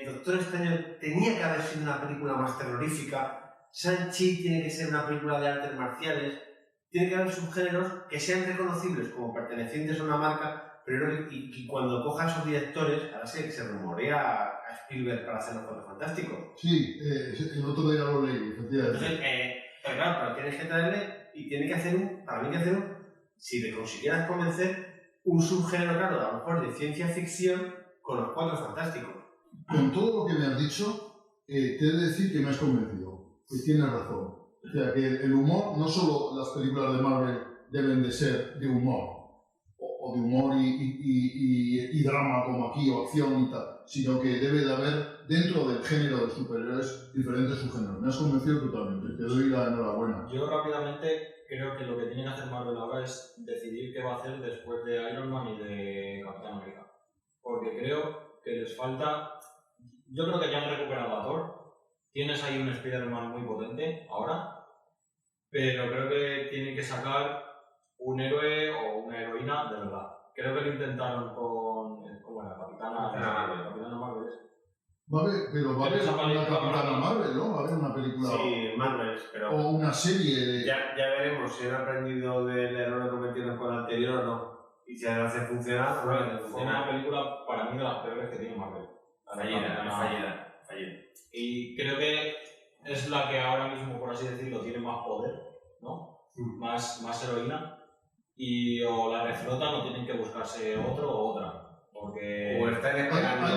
Doctor Extraño tenía que haber sido una película más terrorífica. Shang-Chi tiene que ser una película de artes marciales. Tiene que haber subgéneros que sean reconocibles como pertenecientes a una marca, pero y cuando coja a esos directores, ahora se rumorea a Spielberg para hacer Los Cuatro Fantásticos. Sí, el otro día lo leí, efectivamente. Entonces, pero claro, pero tienes que traerle y tiene que hacer para mí que hacer si te consiguieras convencer, un subgénero, claro, a lo mejor de ciencia ficción con Los Cuatro Fantásticos. Con todo lo que me has dicho, te he de decir que me has convencido, que tienes razón. O sea, que el humor, no solo las películas de Marvel deben de ser de humor, o de humor y drama como aquí, o acción y tal, sino que debe de haber dentro del género de superhéroes diferentes subgéneros. Me has convencido totalmente, te doy la enhorabuena. Yo rápidamente creo que lo que tiene que hacer Marvel ahora es decidir qué va a hacer después de Iron Man y de Capitán América. Porque creo que les falta... Yo creo que ya han recuperado a Thor. Tienes ahí un Spider-Man muy potente ahora, pero creo que tienen que sacar un héroe o una heroína de verdad. Creo que lo intentaron con... ¿Cómo era? Capitana Marvel. Va a haber una Capitana Marvel, ¿no? Va a haber una película... Sí, Marvel, pero... O una serie de... Ya veremos si han aprendido del error que cometieron con la anterior o no. Y si ahora hace funcionar, fue una película para mí de las peores que tiene Marvel. Fallida. Y creo que es la que ahora mismo, por así decirlo, tiene más poder, ¿no? Más heroína. y o la reflotan o tienen que buscarse otro o otra. Porque... O están esperando...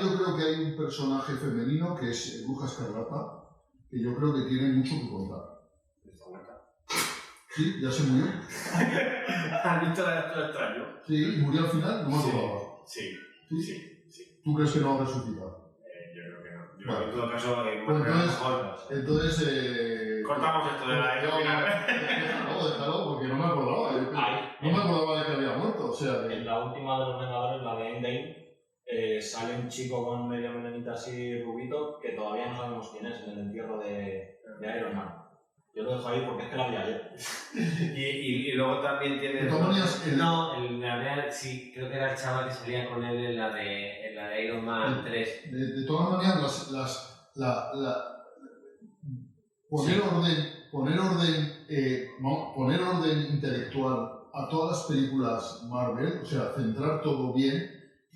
Yo creo que hay un personaje femenino que es Bruja Escarlata, que yo creo que tiene mucho que contar. Está muerta. Sí, ya se murió. ¿Has visto la Doctor Extraño? Sí, y murió al final, no me acordaba. Sí. ¿Tú crees que no va a resucitar? Yo creo que no. Yo Vale. creo que en todo caso Pues entonces, cortamos esto de la déjalo, porque no me acordaba. No me acordaba de que había muerto, o sea... En la última de los Vengadores, la de Endgame, sale un chico con media melenita así rubito que todavía no sabemos quién es en el entierro de Iron Man. Yo lo dejo ahí porque es que la vi ayer. y luego también tiene... De todas maneras, No, la real, sí, creo que era el chaval que salía con él en la de Iron Man 3. de todas maneras, poner orden intelectual a todas las películas Marvel, o sea, centrar todo bien,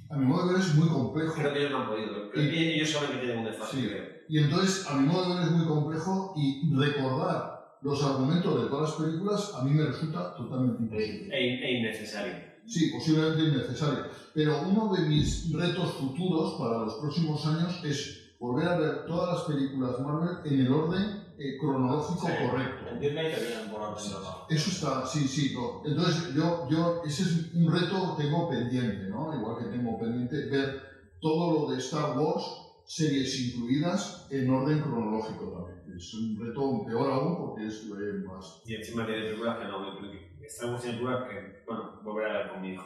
a mi modo de ver es muy complejo. Creo que ellos no han podido. Ellos saben que tienen un desfase. Sí. Y entonces, a mi modo de ver es muy complejo y recordar los argumentos de todas las películas a mí me resulta totalmente imposible. E innecesario. Sí, posiblemente innecesario. Pero uno de mis retos futuros para los próximos años es volver a ver todas las películas Marvel en el orden cronológico correcto. En Disney te vienen por orden normal. Eso está, sí. No. Entonces, yo ese es un reto que tengo pendiente, ¿no? Igual que tengo pendiente ver todo lo de Star Wars, series incluidas, en orden cronológico también. Es un reto peor aún porque es más... Y encima tiene películas que no estamos en películas que, bueno, volveré a ver con mi hijo.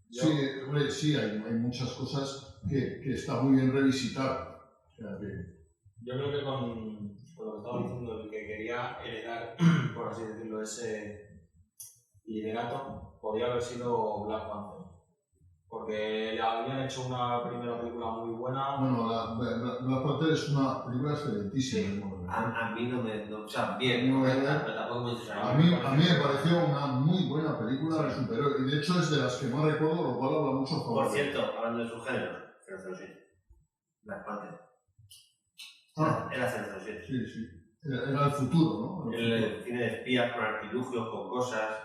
Sí, hombre, sí, hay muchas cosas que está muy bien revisitar. O sea, Yo creo que con lo que estaba diciendo, el que quería heredar, por así decirlo, ese liderato, podría haber sido Black Panther. Porque ya habían hecho una primera película muy buena. Bueno, Black Panther es una película excelentísima. Sí. A mí no me... o sea, bien, No, pero tampoco me gusta. A mí me pareció una muy buena película de superhéroes. Y de hecho es de las que más recuerdo, lo cual habla mucho a favor. Por cierto, hablando de subgéneros, 007. Black Panther. Era 007. Sí. Era el futuro, ¿no? El cine de espías con artilugios, con cosas.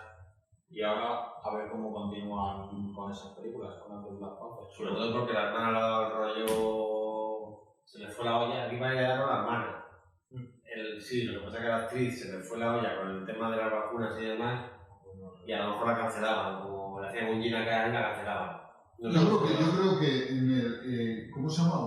Y ahora a ver cómo continúan con esas películas, con las de Black Panther. Sobre todo porque la hermana le ha dado el rollo... Se le fue la olla, aquí va a llegar la hermana. Sí, lo que pasa es que a la actriz se le fue la olla con el tema de las vacunas y demás, y a lo mejor la cancelaban, como le hacían un Gina Carano y la cancelaban. Yo creo que en el... ¿Cómo se llama?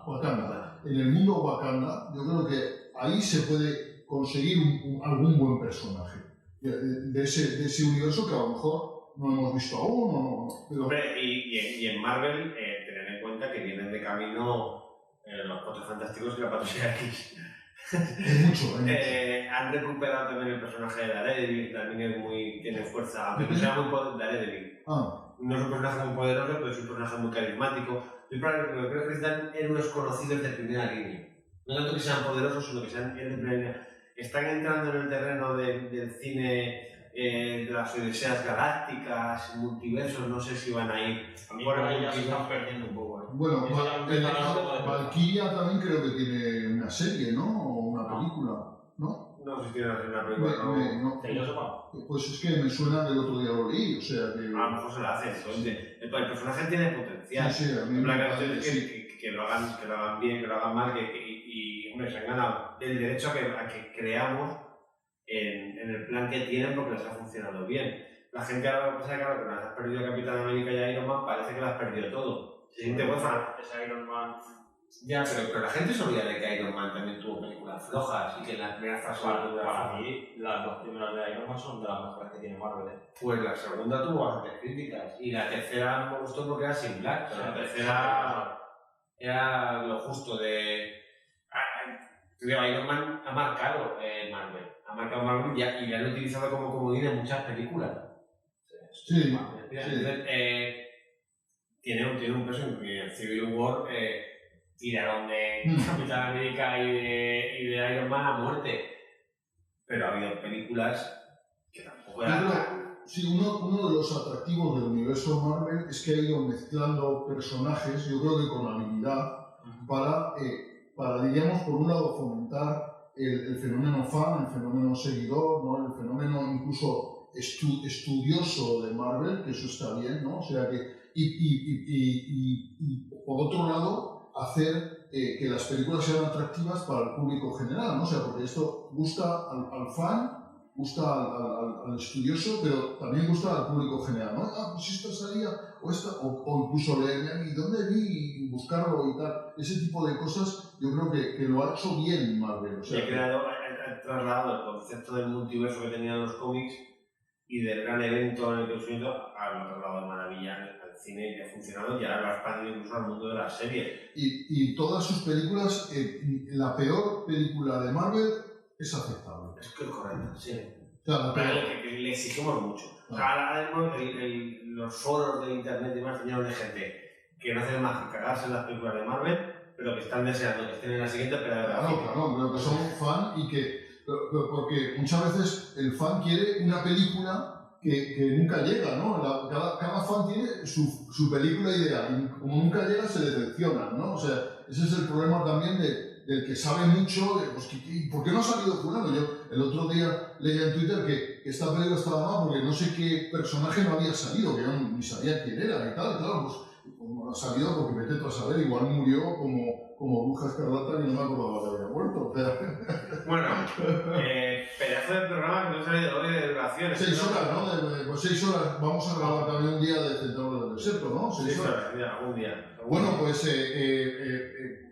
Wakanda. En el mundo Wakanda, yo creo que ahí se puede conseguir algún buen personaje de ese universo que a lo mejor no hemos visto aún. Pero... Hombre, y en Marvel, tener en cuenta que vienen de camino los Cuatro Fantásticos y la Patrulla X. Hay mucho. Han recuperado también el personaje de Daredevil, también tiene fuerza, aunque no sea muy poderoso. Daredevil. No es un personaje muy poderoso, pero es un personaje muy carismático. Yo creo que necesitan héroes conocidos de primera línea. No tanto que sean poderosos, sino que sean héroes de primera línea. Están entrando en el terreno del cine de las odiseas galácticas, multiversos, no sé si van a ir. A mí por ahí ya se están perdiendo un poco. Bueno, Valkyria también creo que tiene una serie, ¿no? O una película, ¿no? No sé si tiene una película, no. ¿Que yo sepa? Pues es que me suena que el otro día lo leí, o sea que... A lo mejor se la hacen. El personaje tiene potencial. Sí, a mí me parece que lo hagan bien, que lo hagan mal, y hombre, se han ganado el derecho a que creamos en el plan que tienen porque les ha funcionado bien. La gente ahora lo que pasa es que claro, que nos has perdido Capitán América y Iron Man, parece que lo has perdido todo. Se siente huérfana. Es Iron Man. Ya, pero la gente se olvida de que Iron Man también tuvo películas flojas y que en las primeras fases Para mí, las dos primeras de Iron Man son de las mejores que tiene Marvel. Pues la segunda tuvo bastantes críticas y la tercera me gustó porque era sin Black, pero la tercera era lo justo de... Iron Man ha marcado Marvel, y la han utilizado como comodín en muchas películas. Sí. Tiene un peso en Civil War, tiraron de Capitán América y de Iron Man a muerte, pero ha habido películas que tampoco eran... Sí, uno de los atractivos del universo Marvel es que ha ido mezclando personajes, yo creo que con habilidad, para diríamos, por un lado, fomentar el fenómeno fan, el fenómeno seguidor, ¿no? El fenómeno incluso estudioso de Marvel, que eso está bien, ¿no? O sea que, y por otro lado, hacer que las películas sean atractivas para el público general, ¿no? O sea, porque esto gusta al fan, gusta al estudioso, pero también gusta al público general, ¿no? Ah, pues esta salía, o incluso leerme, ¿y dónde vi? Y buscarlo y tal. Ese tipo de cosas yo creo que lo ha hecho bien Marvel. O sea, ha trasladado el concepto del multiverso que tenían los cómics y del gran evento en el que lo ha trasladado de maravilla al cine y ha funcionado, y ahora lo ha expandido incluso al mundo de las series. Y todas sus películas, la peor película de Marvel es aceptable. Es que es correcto, sí. Claro, pero que le exigimos mucho. O sea, ahora mismo los foros de internet y demás tenían de gente que no hacen más que cagarse en las películas de Marvel, pero que están deseando que estén en la siguiente película. Claro, pero que son fan y que... Porque muchas veces el fan quiere una película que nunca llega, ¿no? Cada fan tiene su película ideal y como nunca llega se decepcionan, ¿no? O sea, ese es el problema también del que sabe mucho, pues, ¿por qué no ha salido fulano? Yo el otro día leía en Twitter que esta película estaba mal porque no sé qué personaje no había salido, que yo ni sabía quién era y tal, claro, pues no ha salido porque vete tú a saber, igual murió como Bruja Escarlata y no me acordaba que había muerto. Bueno, pedazo de programa que no ha salido hoy de duraciones. 6 horas, ¿no? Pues 6 horas, vamos a grabar también un día de Centauros del Desierto, ¿no? 6 horas. Ya, algún día. Bueno, pues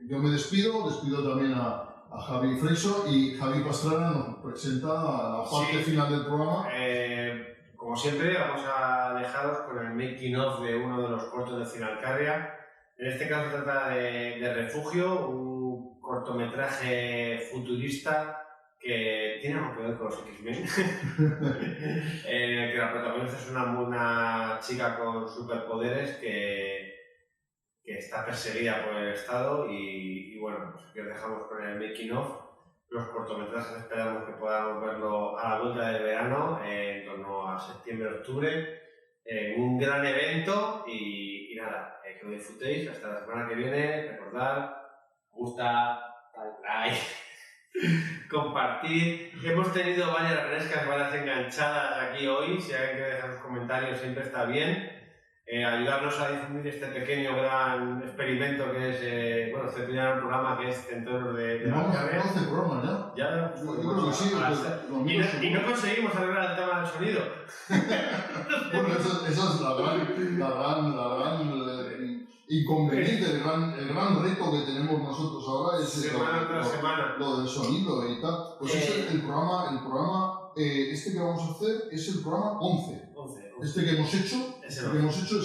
yo me despido también a Javi Freiso y Javi Pastrana nos presenta la parte final del programa. Como siempre, vamos a dejaros con el making of de uno de los cortos de Cine Alcarria. En este caso se trata de Refugio, un cortometraje futurista que tiene algo que ver con los X-Men. Que la protagonista es una chica con superpoderes que está perseguida por el Estado y bueno, pues aquí os dejamos con el making of. Los cortometrajes esperamos que podamos verlo a la vuelta del verano, en torno a septiembre-octubre, en un gran evento y nada, que lo disfrutéis hasta la semana que viene. Recordad, gusta, like, compartir. Hemos tenido varias frescas, varias enganchadas aquí hoy. Si alguien quiere dejar sus comentarios siempre está bien. Ayudarnos a difundir este pequeño gran experimento que es, este primer programa que es Centauros de Alcarria. 12 programas ya. Yo creo que sí. Y no conseguimos arreglar el tema del sonido. Bueno, esa es la gran inconveniente, el gran reto que tenemos nosotros ahora es semana tras semana. Lo del sonido y tal. Pues el programa este que vamos a hacer es el programa 11. Este que hemos hecho es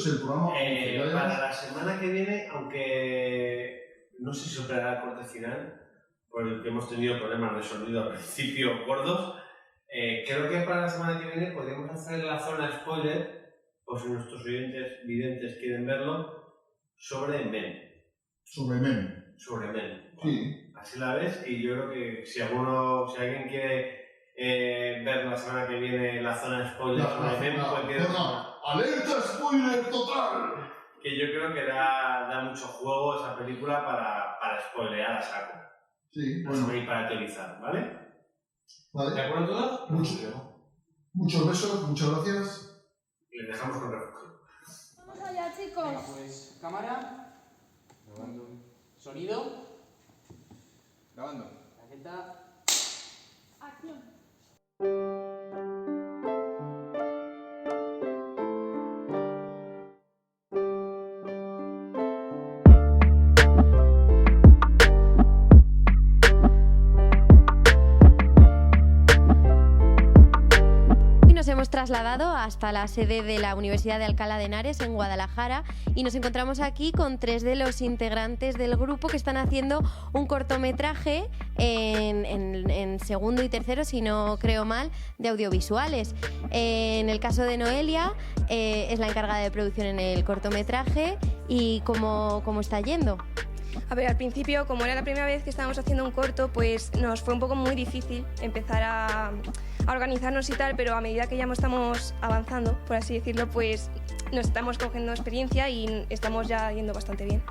el programa 11. Para la semana que viene, aunque no sé si superará el corte final, porque hemos tenido problemas de sonido al principio gordos, creo que para la semana que viene podríamos hacer la zona spoiler, por si nuestros oyentes videntes quieren verlo, sobre Men. Sobre Men. Sí. Así la ves, y yo creo que si alguien quiere ver la semana que viene la zona spoiler sobre Men, ¡alerta spoiler total! Que yo creo que da mucho juego esa película para spoilear a saco. Sí, bueno. Y para teorizar, ¿vale? ¿De acuerdo todos? Muchos besos, muchas gracias. Y les dejamos con Refugio. Vamos allá, chicos. Venga, pues, cámara. Grabando. Sonido. Grabando. Tarjeta. Acción. Hemos trasladado hasta la sede de la Universidad de Alcalá de Henares en Guadalajara y nos encontramos aquí con 3 de los integrantes del grupo que están haciendo un cortometraje en segundo y tercero, si no creo mal, de audiovisuales. En el caso de Noelia, es la encargada de producción en el cortometraje. ¿Y cómo está yendo? A ver, al principio, como era la primera vez que estábamos haciendo un corto, pues nos fue un poco muy difícil empezar a organizarnos y tal, pero a medida que ya estamos avanzando, por así decirlo, pues nos estamos cogiendo experiencia y estamos ya yendo bastante bien.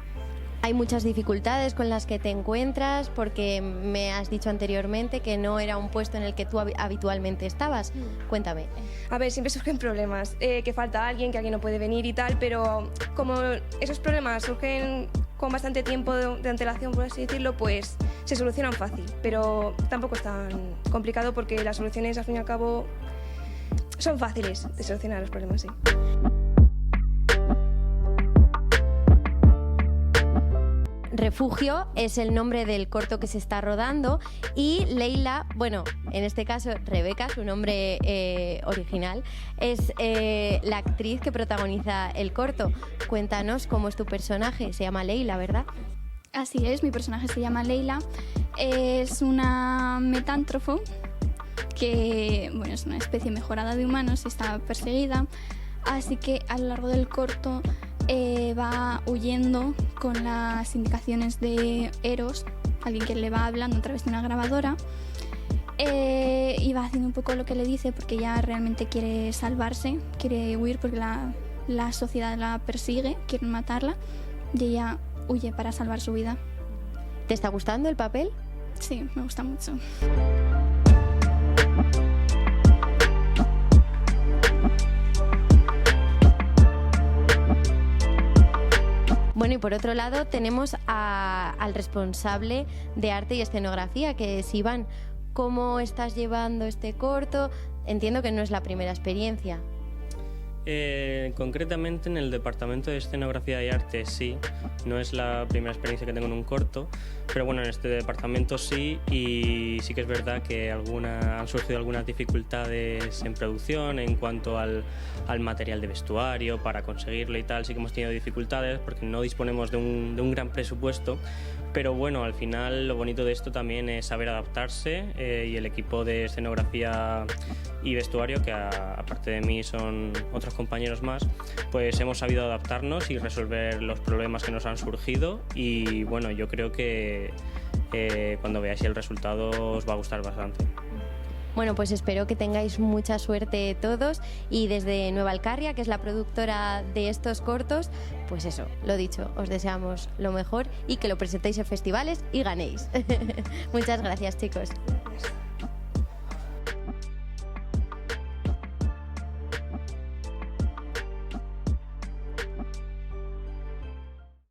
Hay muchas dificultades con las que te encuentras porque me has dicho anteriormente que no era un puesto en el que tú habitualmente estabas. Cuéntame. A ver, siempre surgen problemas, que falta alguien, que alguien no puede venir y tal, pero como esos problemas surgen con bastante tiempo de antelación, por así decirlo, pues se solucionan fácil, pero tampoco es tan complicado porque las soluciones, al fin y al cabo, son fáciles de solucionar los problemas, sí. Refugio es el nombre del corto que se está rodando y Leila, bueno, en este caso Rebeca, su nombre original, es la actriz que protagoniza el corto. Cuéntanos cómo es tu personaje, se llama Leila, ¿verdad? Así es, mi personaje se llama Leila. Es una metántrofo que, bueno, es una especie mejorada de humanos y está perseguida. Así que a lo largo del corto va huyendo con las indicaciones de Eros, alguien que le va hablando a través de una grabadora, y va haciendo un poco lo que le dice porque ella realmente quiere salvarse, quiere huir porque la sociedad la persigue, quieren matarla y ella huye para salvar su vida. ¿Te está gustando el papel? Sí, me gusta mucho. Bueno, y por otro lado tenemos al responsable de arte y escenografía, que es Iván. ¿Cómo estás llevando este corto? Entiendo que no es la primera experiencia. Concretamente en el departamento de escenografía y arte sí, no es la primera experiencia que tengo en un corto, pero bueno, en este departamento sí, y sí que es verdad que han surgido algunas dificultades en producción en cuanto al material de vestuario para conseguirlo y tal. Sí que hemos tenido dificultades porque no disponemos de un gran presupuesto, pero bueno, al final lo bonito de esto también es saber adaptarse, y el equipo de escenografía y vestuario, que aparte de mí son otros compañeros más, pues hemos sabido adaptarnos y resolver los problemas que nos han surgido, y bueno, yo creo que cuando veáis el resultado os va a gustar bastante. Bueno, pues espero que tengáis mucha suerte todos, y desde Nueva Alcarria, que es la productora de estos cortos, pues eso, lo dicho, os deseamos lo mejor y que lo presentéis en festivales y ganéis. Muchas gracias, chicos.